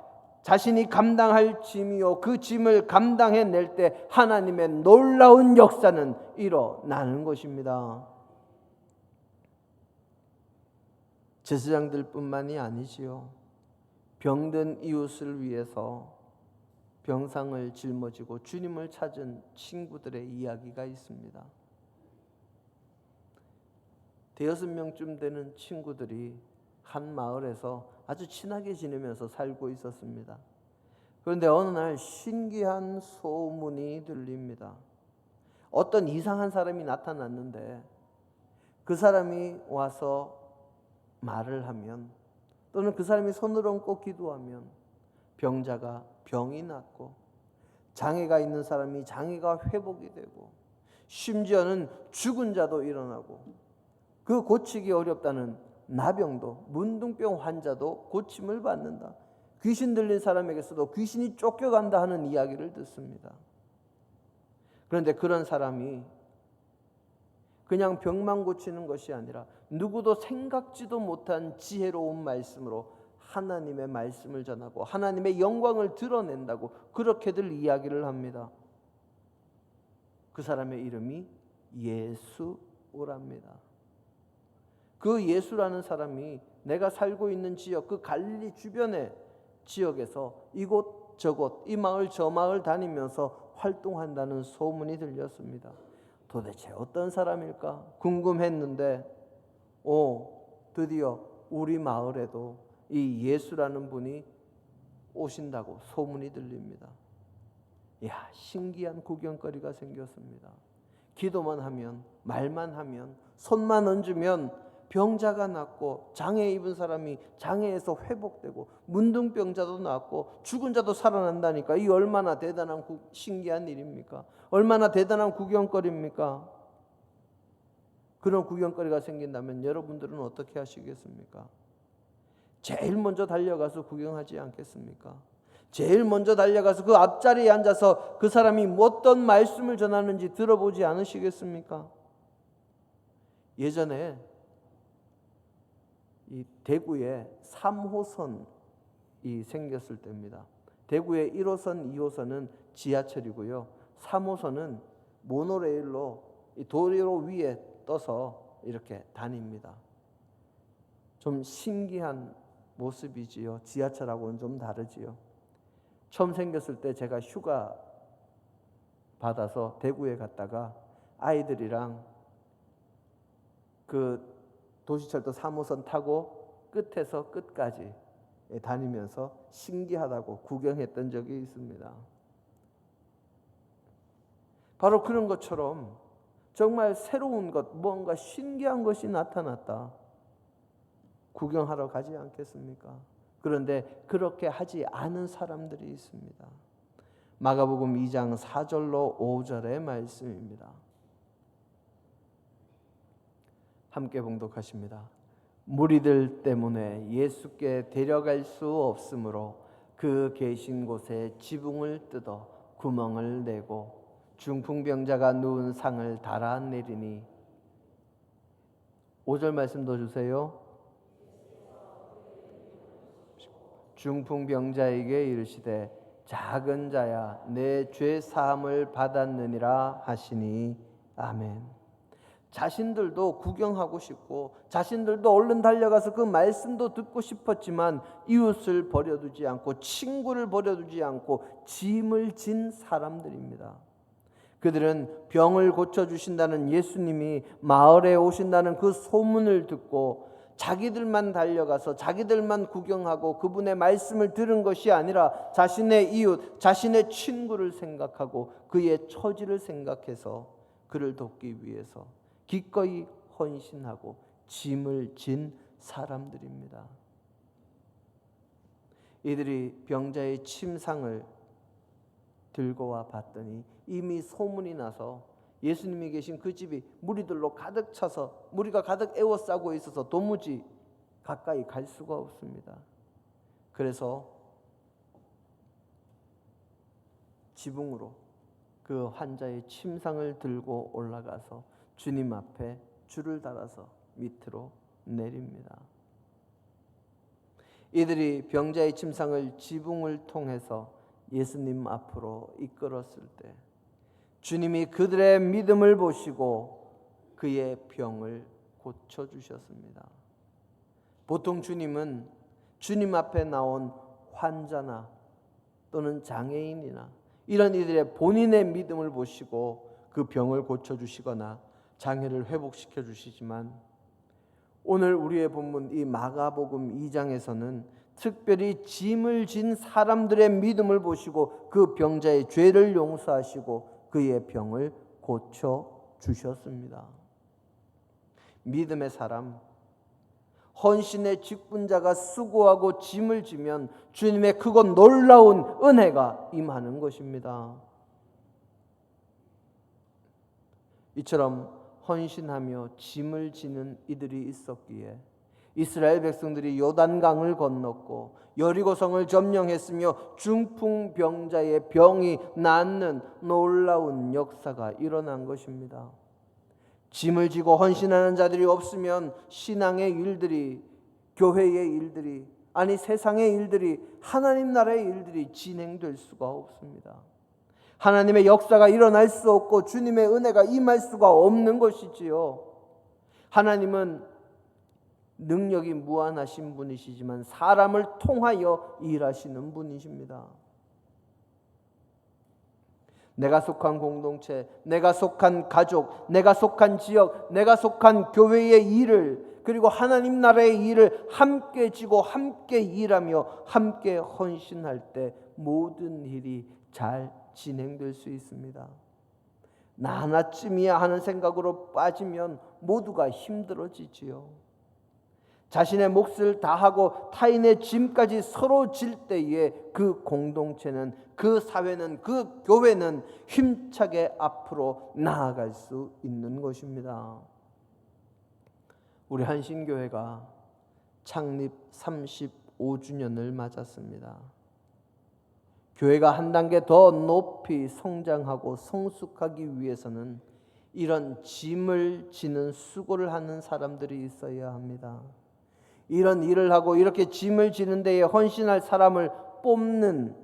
S2: 자신이 감당할 짐이요 그 짐을 감당해낼 때 하나님의 놀라운 역사는 일어나는 것입니다. 제사장들뿐만이 아니지요. 병든 이웃을 위해서 병상을 짊어지고 주님을 찾은 친구들의 이야기가 있습니다. 5-6명쯤 되는 친구들이 한 마을에서 아주 친하게 지내면서 살고 있었습니다. 그런데 어느 날 신기한 소문이 들립니다. 어떤 이상한 사람이 나타났는데 그 사람이 와서 말을 하면, 또는 그 사람이 손을 얹고 기도하면 병자가 병이 낫고, 장애가 있는 사람이 장애가 회복이 되고, 심지어는 죽은 자도 일어나고, 그 고치기 어렵다는 나병도, 문둥병 환자도 고침을 받는다. 귀신 들린 사람에게서도 귀신이 쫓겨간다 하는 이야기를 듣습니다. 그런데 그런 사람이 그냥 병만 고치는 것이 아니라 누구도 생각지도 못한 지혜로운 말씀으로 하나님의 말씀을 전하고 하나님의 영광을 드러낸다고 그렇게들 이야기를 합니다. 그 사람의 이름이 예수오랍니다. 그 예수라는 사람이 내가 살고 있는 지역, 그 갈릴리 주변의 지역에서 이곳 저곳, 이 마을 저 마을 다니면서 활동한다는 소문이 들렸습니다. 도대체 어떤 사람일까 궁금했는데 드디어 우리 마을에도 이 예수라는 분이 오신다고 소문이 들립니다. 이야, 신기한 구경거리가 생겼습니다. 기도만 하면, 말만 하면, 손만 얹으면 병자가 낫고, 장애 입은 사람이 장애에서 회복되고, 문둥병자도 낫고, 죽은 자도 살아난다니까. 이 얼마나 대단한 신기한 일입니까? 얼마나 대단한 구경거리입니까? 그런 구경거리가 생긴다면 여러분들은 어떻게 하시겠습니까? 제일 먼저 달려가서 구경하지 않겠습니까? 제일 먼저 달려가서 그 앞자리에 앉아서 그 사람이 어떤 말씀을 전하는지 들어보지 않으시겠습니까? 예전에 이 대구에 3호선이 생겼을 때입니다. 대구의 1호선, 2호선은 지하철이고요. 3호선은 모노레일로 이 도로 위에 떠서 이렇게 다닙니다. 좀 신기한 모습이지요. 지하철하고는 좀 다르지요. 처음 생겼을 때 제가 휴가 받아서 대구에 갔다가 아이들이랑 그 도시철도 3호선 타고 끝에서 끝까지 다니면서 신기하다고 구경했던 적이 있습니다. 바로 그런 것처럼 정말 새로운 것, 뭔가 신기한 것이 나타났다. 구경하러 가지 않겠습니까? 그런데 그렇게 하지 않은 사람들이 있습니다. 마가복음 2장 4절로 5절의 말씀입니다. 함께 봉독하십니다. 무리들 때문에 예수께 데려갈 수 없으므로 그 계신 곳에 지붕을 뜯어 구멍을 내고 중풍병자가 누운 상을 달아내리니 5절 말씀 더 주세요. 중풍병자에게 이르시되 작은 자야 내 죄 사함을 받았느니라 하시니 아멘. 자신들도 구경하고 싶고 자신들도 얼른 달려가서 그 말씀도 듣고 싶었지만 이웃을 버려두지 않고 친구를 버려두지 않고 짐을 진 사람들입니다. 그들은 병을 고쳐주신다는 예수님이 마을에 오신다는 그 소문을 듣고 자기들만 달려가서 자기들만 구경하고 그분의 말씀을 들은 것이 아니라 자신의 이웃, 자신의 친구를 생각하고 그의 처지를 생각해서 그를 돕기 위해서 기꺼이 헌신하고 짐을 진 사람들입니다. 이들이 병자의 침상을 들고 와 봤더니 이미 소문이 나서 예수님이 계신 그 집이 무리들로 가득 차서 무리가 가득 에워싸고 있어서 도무지 가까이 갈 수가 없습니다. 그래서 지붕으로 그 환자의 침상을 들고 올라가서 주님 앞에 줄을 달아서 밑으로 내립니다. 이들이 병자의 침상을 지붕을 통해서 예수님 앞으로 이끌었을 때 주님이 그들의 믿음을 보시고 그의 병을 고쳐주셨습니다. 보통 주님은 주님 앞에 나온 환자나 또는 장애인이나 이런 이들의 본인의 믿음을 보시고 그 병을 고쳐주시거나 장애를 회복시켜 주시지만 오늘 우리의 본문 이 마가복음 2장에서는 특별히 짐을 진 사람들의 믿음을 보시고 그 병자의 죄를 용서하시고 그의 병을 고쳐 주셨습니다. 믿음의 사람, 헌신의 직분자가 수고하고 짐을 지면 주님의 크고 놀라운 은혜가 임하는 것입니다. 이처럼 헌신하며 짐을 지는 이들이 있었기에 이스라엘 백성들이 요단강을 건넜고 여리고성을 점령했으며 중풍병자의 병이 낫는 놀라운 역사가 일어난 것입니다. 짐을 지고 헌신하는 자들이 없으면 신앙의 일들이, 교회의 일들이, 아니 세상의 일들이, 하나님 나라의 일들이 진행될 수가 없습니다. 하나님의 역사가 일어날 수 없고 주님의 은혜가 임할 수가 없는 것이지요. 하나님은 능력이 무한하신 분이시지만 사람을 통하여 일하시는 분이십니다. 내가 속한 공동체, 내가 속한 가족, 내가 속한 지역, 내가 속한 교회의 일을, 그리고 하나님 나라의 일을 함께 지고 함께 일하며 함께 헌신할 때 모든 일이 잘 진행될 수 있습니다. 나 하나쯤이야 하는 생각으로 빠지면 모두가 힘들어지지요. 자신의 몫을 다하고 타인의 짐까지 서로 질 때에 그 공동체는, 그 사회는, 그 교회는 힘차게 앞으로 나아갈 수 있는 것입니다. 우리 한신교회가 창립 35주년을 맞았습니다. 교회가 한 단계 더 높이 성장하고 성숙하기 위해서는 이런 짐을 지는 수고를 하는 사람들이 있어야 합니다. 이런 일을 하고 이렇게 짐을 지는 데에 헌신할 사람을 뽑는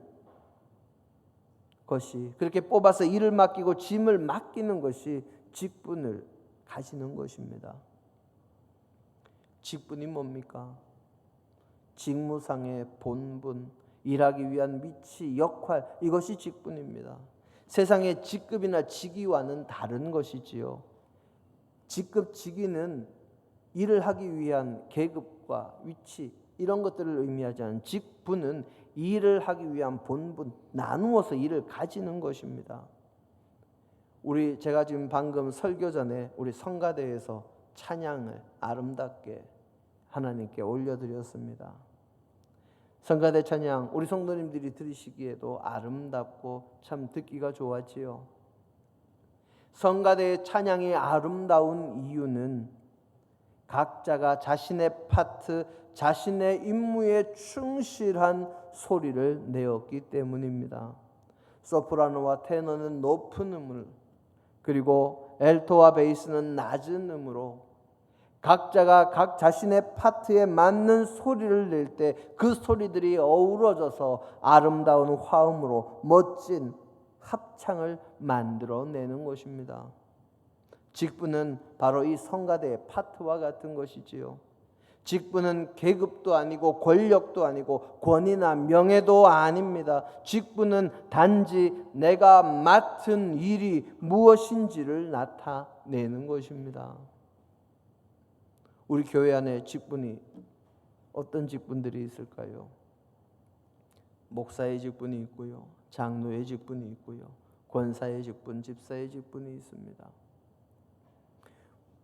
S2: 것이, 그렇게 뽑아서 일을 맡기고 짐을 맡기는 것이 직분을 가지는 것입니다. 직분이 뭡니까? 직무상의 본분, 일하기 위한 위치, 역할, 이것이 직분입니다. 세상의 직급이나 직위와는 다른 것이지요. 직급, 직위는 일을 하기 위한 계급과 위치, 이런 것들을 의미하지 않은 직분은 일을 하기 위한 본분, 나누어서 일을 가지는 것입니다. 제가 지금 방금 설교 전에 우리 성가대에서 찬양을 아름답게 하나님께 올려드렸습니다. 성가대 찬양 우리 성도님들이 들으시기에도 아름답고 참 듣기가 좋았지요. 성가대의 찬양이 아름다운 이유는 각자가 자신의 파트, 자신의 임무에 충실한 소리를 내었기 때문입니다. 소프라노와 테너는 높은 음을, 그리고 엘토와 베이스는 낮은 음으로 각자가 각 자신의 파트에 맞는 소리를 낼 때 그 소리들이 어우러져서 아름다운 화음으로 멋진 합창을 만들어내는 것입니다. 직분은 바로 이 성가대의 파트와 같은 것이지요. 직분은 계급도 아니고 권력도 아니고 권위나 명예도 아닙니다. 직분은 단지 내가 맡은 일이 무엇인지를 나타내는 것입니다. 우리 교회 안에 직분이 어떤 직분들이 있을까요? 목사의 직분이 있고요, 장로의 직분이 있고요, 권사의 직분, 집사의 직분이 있습니다.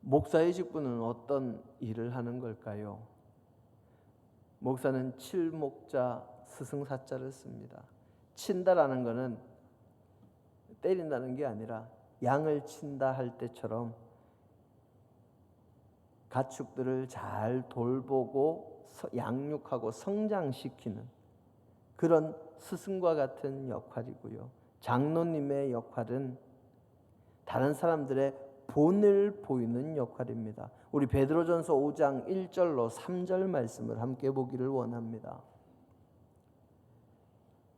S2: 목사의 직분은 어떤 일을 하는 걸까요? 목사는 칠목자 스승사자를 씁니다. 친다라는 것은 때린다는 게 아니라 양을 친다 할 때처럼 가축들을 잘 돌보고 양육하고 성장시키는 그런 스승과 같은 역할이고요. 장로님의 역할은 다른 사람들의 본을 보이는 역할입니다. 우리 베드로전서 5장 1절로 3절 말씀을 함께 보기를 원합니다.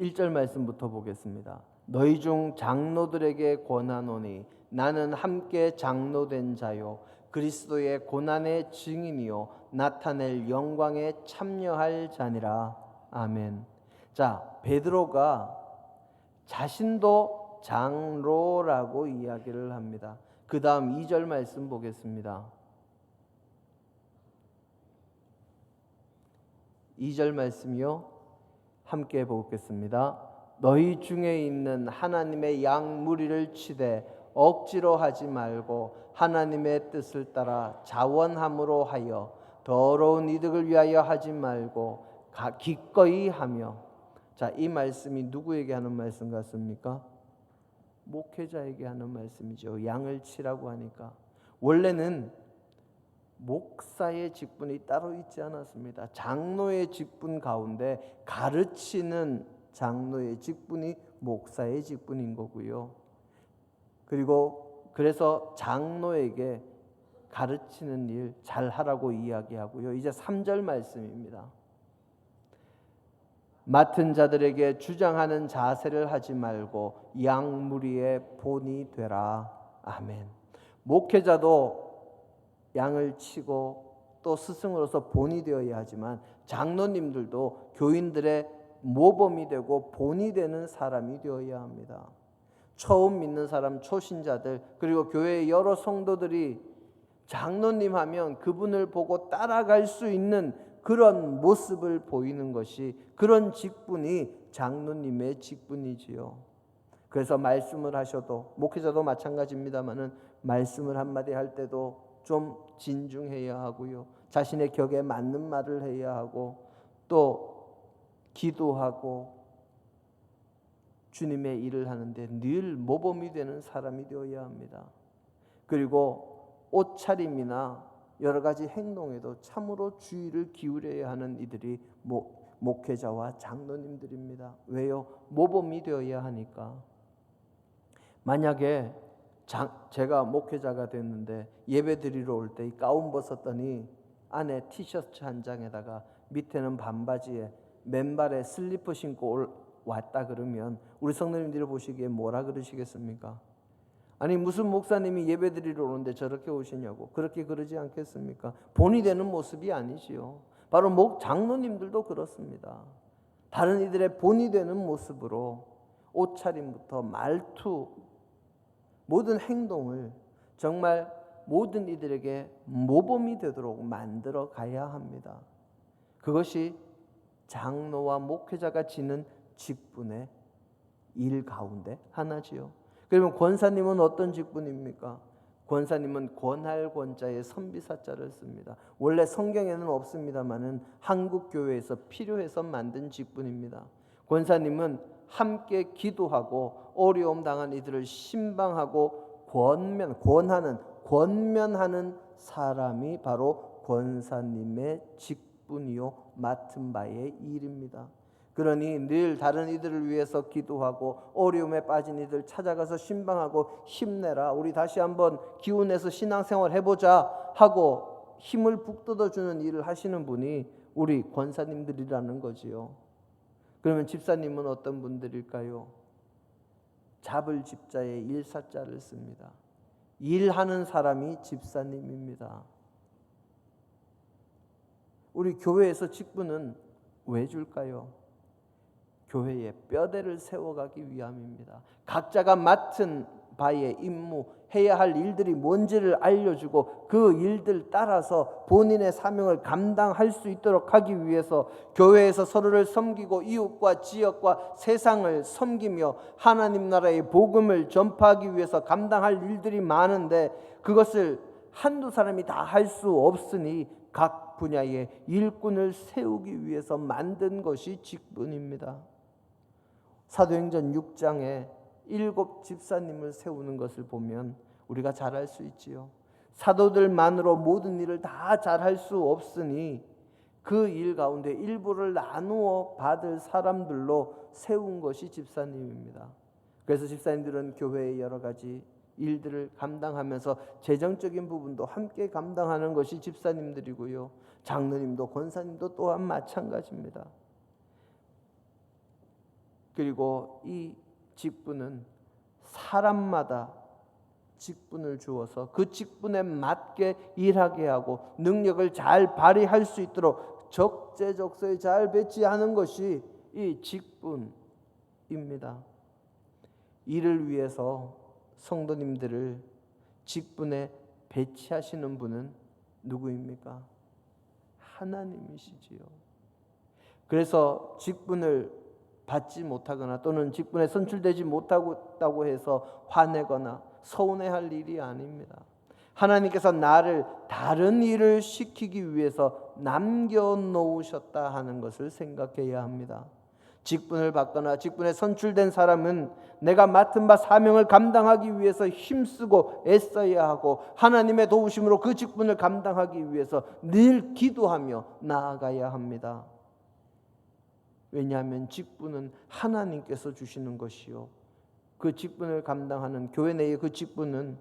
S2: 1절 말씀부터 보겠습니다. 너희 중 장로들에게 권하노니 나는 함께 장로된 자요 그리스도의 고난의 증인이요 나타낼 영광에 참여할 자니라. 아멘. 자, 베드로가 자신도 장로라고 이야기를 합니다. 그 다음 2절 말씀 보겠습니다. 2절 말씀이요. 함께 보겠습니다. 너희 중에 있는 하나님의 양 무리를 치되 억지로 하지 말고 하나님의 뜻을 따라 자원함으로 하여 더러운 이득을 위하여 하지 말고 기꺼이 하며. 자, 이 말씀이 누구에게 하는 말씀 같습니까? 목회자에게 하는 말씀이죠. 양을 치라고 하니까 원래는 목사의 직분이 따로 있지 않았습니다. 장로의 직분 가운데 가르치는 장로의 직분이 목사의 직분인 거고요. 그리고 그래서 장로에게 가르치는 일 잘하라고 이야기하고요. 이제 3절 말씀입니다. 맡은 자들에게 주장하는 자세를 하지 말고 양무리의 본이 되라. 아멘. 목회자도 양을 치고 또 스승으로서 본이 되어야 하지만 장로님들도 교인들의 모범이 되고 본이 되는 사람이 되어야 합니다. 처음 믿는 사람, 초신자들, 그리고 교회의 여러 성도들이 장로님 하면 그분을 보고 따라갈 수 있는 그런 모습을 보이는 것이, 그런 직분이 장로님의 직분이지요. 그래서 말씀을 하셔도, 목회자도 마찬가지입니다마는 말씀을 한마디 할 때도 좀 진중해야 하고요. 자신의 격에 맞는 말을 해야 하고, 또 기도하고 주님의 일을 하는데 늘 모범이 되는 사람이 되어야 합니다. 그리고 옷차림이나 여러 가지 행동에도 참으로 주의를 기울여야 하는 이들이 목회자와 장로님들입니다. 왜요? 모범이 되어야 하니까. 만약에 제가 목회자가 됐는데 예배 드리러 올 때 이 가운 벗었더니 안에 티셔츠 한 장에다가 밑에는 반바지에 맨발에 슬리퍼 신고 왔다 그러면 우리 성도님들이 보시기에 뭐라 그러시겠습니까? 아니 무슨 목사님이 예배 드리러 오는데 저렇게 오시냐고 그렇게 그러지 않겠습니까? 본이 되는 모습이 아니지요. 바로 장로님들도 그렇습니다. 다른 이들의 본이 되는 모습으로 옷차림부터 말투, 모든 행동을 정말 모든 이들에게 모범이 되도록 만들어 가야 합니다. 그것이 장로와 목회자가 지는 직분의 일 가운데 하나지요. 그러면 권사님은 어떤 직분입니까? 권사님은 권할 권자의 선비사자를 씁니다. 원래 성경에는 없습니다마는 한국 교회에서 필요해서 만든 직분입니다. 권사님은 함께 기도하고 어려움 당한 이들을 신방하고 권면하는 사람이 바로 권사님의 직분이요 맡은 바의 일입니다. 그러니 늘 다른 이들을 위해서 기도하고 어려움에 빠진 이들 찾아가서 신방하고 힘내라, 우리 다시 한번 기운내서 신앙생활 해보자 하고 힘을 북돋아주는 일을 하시는 분이 우리 권사님들이라는 거지요. 그러면 집사님은 어떤 분들일까요? 잡을 집자에 일사자를 씁니다. 일하는 사람이 집사님입니다. 우리 교회에서 직분은 왜 줄까요? 교회에 뼈대를 세워가기 위함입니다. 각자가 맡은 바의 임무, 해야 할 일들이 뭔지를 알려주고 그 일들 따라서 본인의 사명을 감당할 수 있도록 하기 위해서 교회에서 서로를 섬기고 이웃과 지역과 세상을 섬기며 하나님 나라의 복음을 전파하기 위해서 감당할 일들이 많은데 그것을 한두 사람이 다 할 수 없으니 각 분야의 일꾼을 세우기 위해서 만든 것이 직분입니다. 사도행전 6장에 7 집사님을 세우는 것을 보면 우리가 잘 알 수 있지요. 사도들만으로 모든 일을 다 잘할 수 없으니 그 일 가운데 일부를 나누어 받을 사람들로 세운 것이 집사님입니다. 그래서 집사님들은 교회의 여러 가지 일들을 감당하면서 재정적인 부분도 함께 감당하는 것이 집사님들이고요. 장로님도 권사님도 또한 마찬가지입니다. 그리고 이 직분은 사람마다 직분을 주어서 그 직분에 맞게 일하게 하고 능력을 잘 발휘할 수 있도록 적재적소에 잘 배치하는 것이 이 직분입니다. 이를 위해서 성도님들을 직분에 배치하시는 분은 누구입니까? 하나님이시지요. 그래서 직분을 받지 못하거나 또는 직분에 선출되지 못하고 해서 화내거나 서운해할 일이 아닙니다. 하나님께서 나를 다른 일을 시키기 위해서 남겨놓으셨다 하는 것을 생각해야 합니다. 직분을 받거나 직분에 선출된 사람은 내가 맡은 바 사명을 감당하기 위해서 힘쓰고 애써야 하고 하나님의 도우심으로 그 직분을 감당하기 위해서 늘 기도하며 나아가야 합니다. 왜냐하면 직분은 하나님께서 주시는 것이요, 그 직분을 감당하는 교회 내의 그 직분은,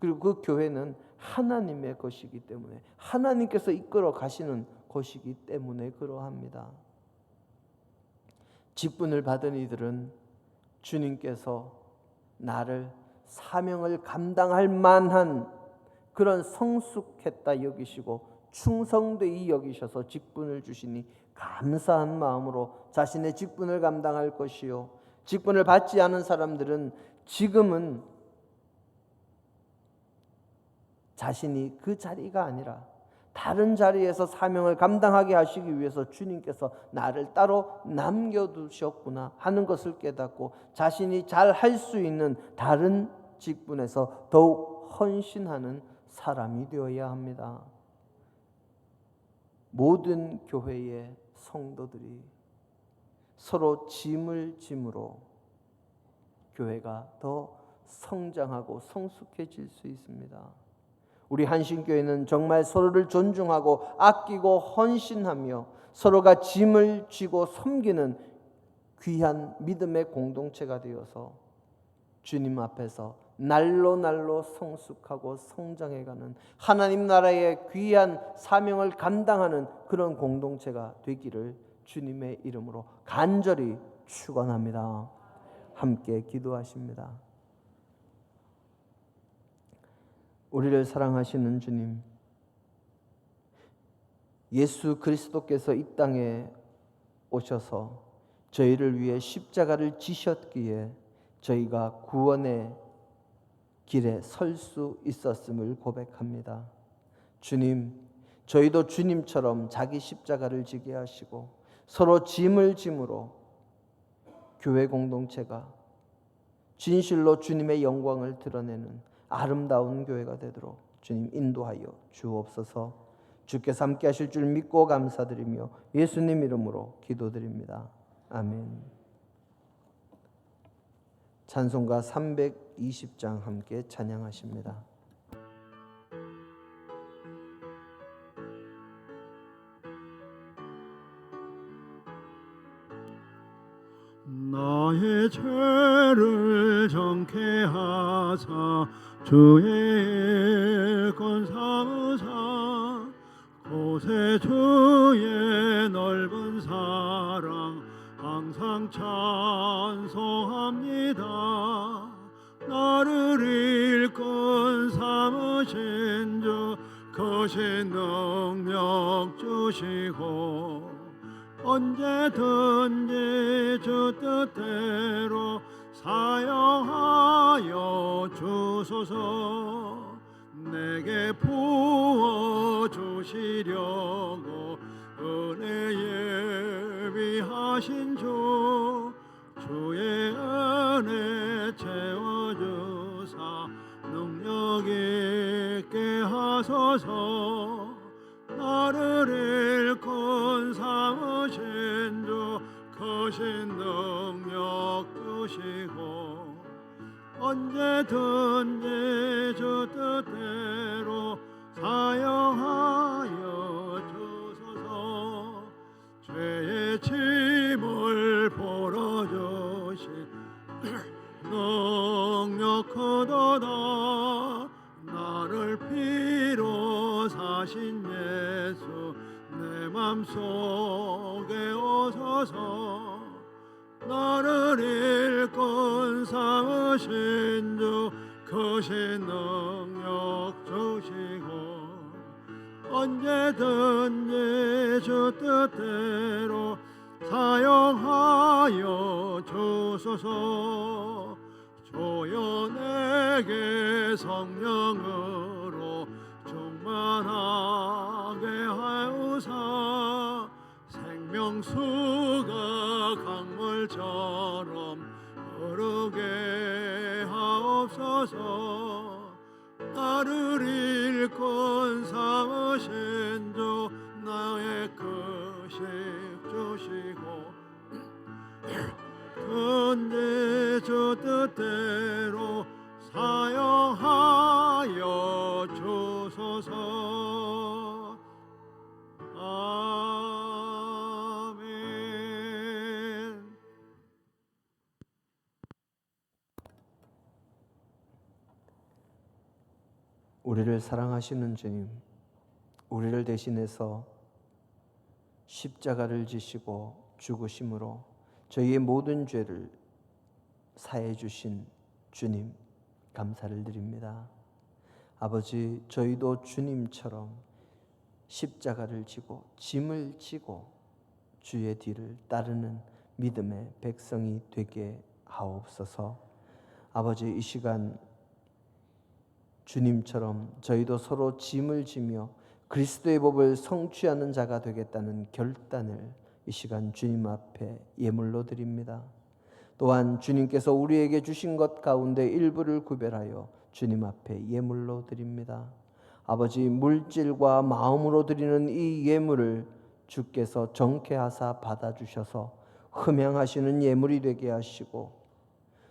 S2: 그리고 그 교회는 하나님의 것이기 때문에, 하나님께서 이끌어 가시는 것이기 때문에 그러합니다. 직분을 받은 이들은 주님께서 나를 사명을 감당할 만한 그런 성숙했다 여기시고 충성되이 여기셔서 직분을 주시니 감사한 마음으로 자신의 직분을 감당할 것이요, 직분을 받지 않은 사람들은 지금은 자신이 그 자리가 아니라 다른 자리에서 사명을 감당하게 하시기 위해서 주님께서 나를 따로 남겨두셨구나 하는 것을 깨닫고 자신이 잘 할 수 있는 다른 직분에서 더욱 헌신하는 사람이 되어야 합니다. 모든 교회의 성도들이 서로 짐을 짐으로 교회가 더 성장하고 성숙해질 수 있습니다. 우리 한신교회는 정말 서로를 존중하고 아끼고 헌신하며 서로가 짐을 쥐고 섬기는 귀한 믿음의 공동체가 되어서 주님 앞에서 날로 날로 성숙하고 성장해가는 하나님 나라의 귀한 사명을 감당하는 그런 공동체가 되기를 주님의 이름으로 간절히 축원합니다. 함께 기도하십니다. 우리를 사랑하시는 주님, 예수 그리스도께서 이 땅에 오셔서 저희를 위해 십자가를 지셨기에 저희가 구원의 길에 설 수 있었음을 고백합니다. 주님, 저희도 주님처럼 자기 십자가를 지게 하시고 서로 짐을 짐으로 교회 공동체가 진실로 주님의 영광을 드러내는 아름다운 교회가 되도록 주님 인도하여 주옵소서. 주께서 함께 하실 줄 믿고 감사드리며 예수님 이름으로 기도드립니다. 아멘. 찬송가 320장 함께 찬양하십니다.
S3: 나의 죄를 정케 하사 주의 일꾼 삼으사 곳에 주의 넓은 사랑 항상 찬송합니다. 나를 일꾼 삼으신 주 크신 능력 주시고 언제든지 주 뜻대로 사용하여 주소서. 내게 부어주시려고 은혜 예비하신 주 주의 은혜 채워주사 능력 있게 하소서. 나를 크신 능력 주시고 언제든지 주 뜻대로 사용하여 주소서. 죄의 짐을 풀어주신 능력 크도다. 나를 피로 사신 예수 내 맘속에 오소서. 나를 일꾼 삼으신 주 크신 능력 주시고 언제든지 주 뜻대로 사용하여 주소서. 주여 내게 성령으로 충만하게 하여사 생명수가 강물처럼 흐르게 하옵소서. 나를 일꾼 삼으신 주 나의 크식 주시고 언제 주 뜻대로 사용하여 주소서. 아멘.
S2: 우리를 사랑하시는 주님, 우리를 대신해서 십자가를 지시고 죽으심으로 저희의 모든 죄를 사해 주신 주님, 감사를 드립니다. 아버지, 저희도 주님처럼 십자가를 지고 짐을 지고 주의 뒤를 따르는 믿음의 백성이 되게 하옵소서. 아버지, 이 시간 주님처럼 저희도 서로 짐을 지며 그리스도의 법을 성취하는 자가 되겠다는 결단을 이 시간 주님 앞에 예물로 드립니다. 또한 주님께서 우리에게 주신 것 가운데 일부를 구별하여 주님 앞에 예물로 드립니다. 아버지, 물질과 마음으로 드리는 이 예물을 주께서 정케하사 받아주셔서 흠양하시는 예물이 되게 하시고,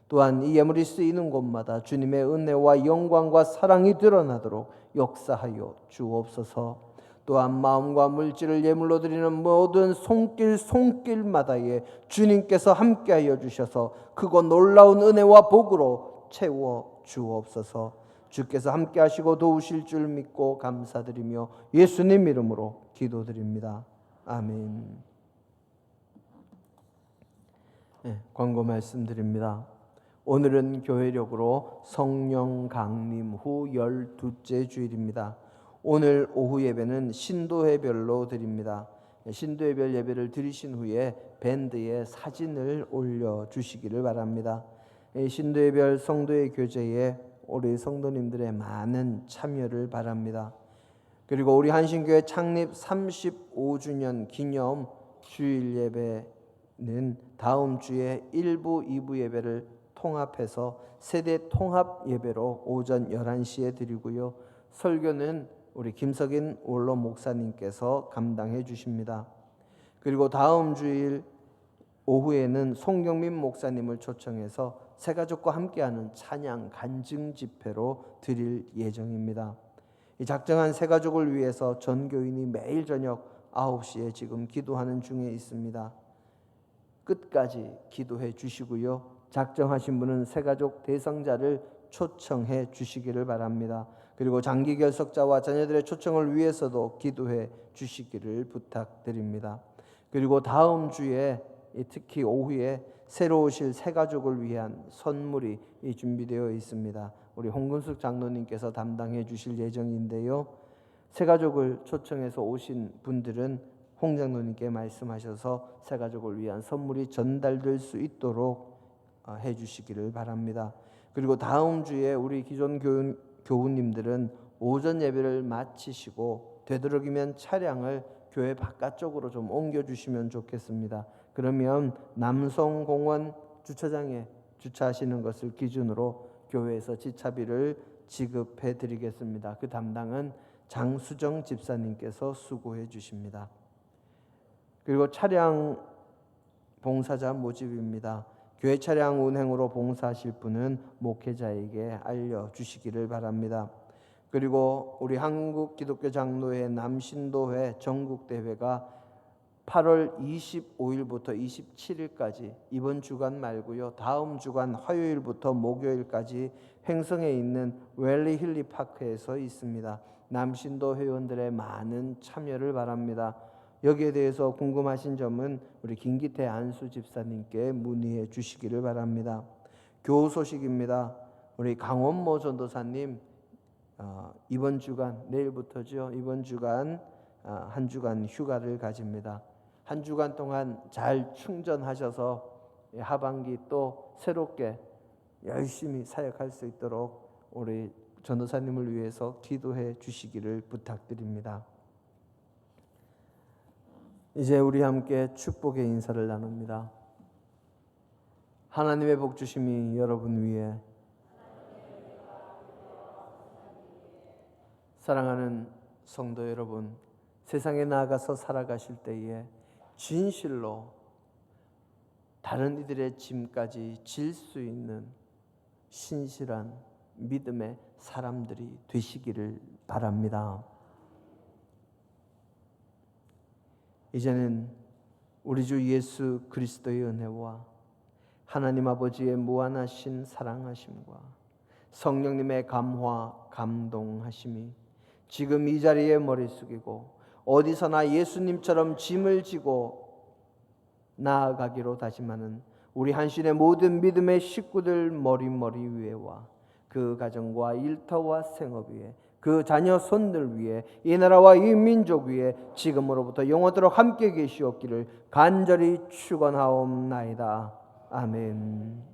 S2: 또한 이 예물이 쓰이는 곳마다 주님의 은혜와 영광과 사랑이 드러나도록 역사하여 주옵소서. 또한 마음과 물질을 예물로 드리는 모든 손길마다에 주님께서 함께하여 주셔서 그곳 놀라운 은혜와 복으로 채워 주옵소서. 주께서 함께하시고 도우실 줄 믿고 감사드리며 예수님 이름으로 기도드립니다. 아멘. 광고 말씀드립니다. 오늘은 교회력으로 성령 강림 후 12째 주일입니다. 오늘 오후 예배는 신도회별로 드립니다. 신도회별 예배를 드리신 후에 밴드에 사진을 올려주시기를 바랍니다. 신도회별 성도의 교제에 우리 성도님들의 많은 참여를 바랍니다. 그리고 우리 한신교회 창립 35주년 기념 주일 예배는 다음 주에 1부, 2부 예배를 통합해서 세대 통합 예배로 오전 11시에 드리고요. 설교는 우리 김석인 원로 목사님께서 감당해 주십니다. 그리고 다음 주일 오후에는 송경민 목사님을 초청해서 새가족과 함께하는 찬양 간증 집회로 드릴 예정입니다. 이 작정한 새가족을 위해서 전교인이 매일 저녁 9시에 지금 기도하는 중에 있습니다. 끝까지 기도해 주시고요. 작정하신 분은 새가족 대상자를 초청해 주시기를 바랍니다. 그리고 장기 결석자와 자녀들의 초청을 위해서도 기도해 주시기를 부탁드립니다. 그리고 다음 주에 특히 오후에 새로 오실 새가족을 위한 선물이 준비되어 있습니다. 우리 홍근숙 장로님께서 담당해 주실 예정인데요. 새가족을 초청해서 오신 분들은 홍 장로님께 말씀하셔서 새가족을 위한 선물이 전달될 수 있도록 해주시기를 바랍니다. 그리고 다음 주에 우리 기존 교우님들은 오전 예배를 마치시고 되도록이면 차량을 교회 바깥쪽으로 좀 옮겨주시면 좋겠습니다. 그러면 남성공원 주차장에 주차하시는 것을 기준으로 교회에서 지차비를 지급해 드리겠습니다. 그 담당은 장수정 집사님께서 수고해 주십니다. 그리고 차량 봉사자 모집입니다. 교회 차량 운행으로 봉사하실 분은 목회자에게 알려주시기를 바랍니다. 그리고 우리 한국기독교장로회 남신도회 전국대회가 8월 25일부터 27일까지 이번 주간 말고요. 다음 주간 화요일부터 목요일까지 횡성에 있는 웰리 힐리 파크에서 있습니다. 남신도 회원들의 많은 참여를 바랍니다. 여기에 대해서 궁금하신 점은 우리 김기태 안수 집사님께 문의해 주시기를 바랍니다. 교우 소식입니다. 우리 강원모 전도사님 이번 주간 내일부터죠. 이번 주간 한 주간 휴가를 가집니다. 한 주간 동안 잘 충전하셔서 하반기 또 새롭게 열심히 사역할 수 있도록 우리 전도사님을 위해서 기도해 주시기를 부탁드립니다. 이제 우리 함께 축복의 인사를 나눕니다. 하나님의 복 주심이 여러분 위에, 사랑하는 성도 여러분, 세상에 나아가서 살아가실 때에 진실로 다른 이들의 짐까지 질 수 있는 신실한 믿음의 사람들이 되시기를 바랍니다. 이제는 우리 주 예수 그리스도의 은혜와 하나님 아버지의 무한하신 사랑하심과 성령님의 감화 감동하심이 지금 이 자리에 머리 숙이고 어디서나 예수님처럼 짐을 지고 나아가기로 다짐하는 우리 한신의 모든 믿음의 식구들 머리 위에와 그 가정과 일터와 생업 위에, 그 자녀 손들 위에, 이 나라와 이 민족 위에 지금으로부터 영원토록 함께 계시옵기를 간절히 축원하옵나이다. 아멘.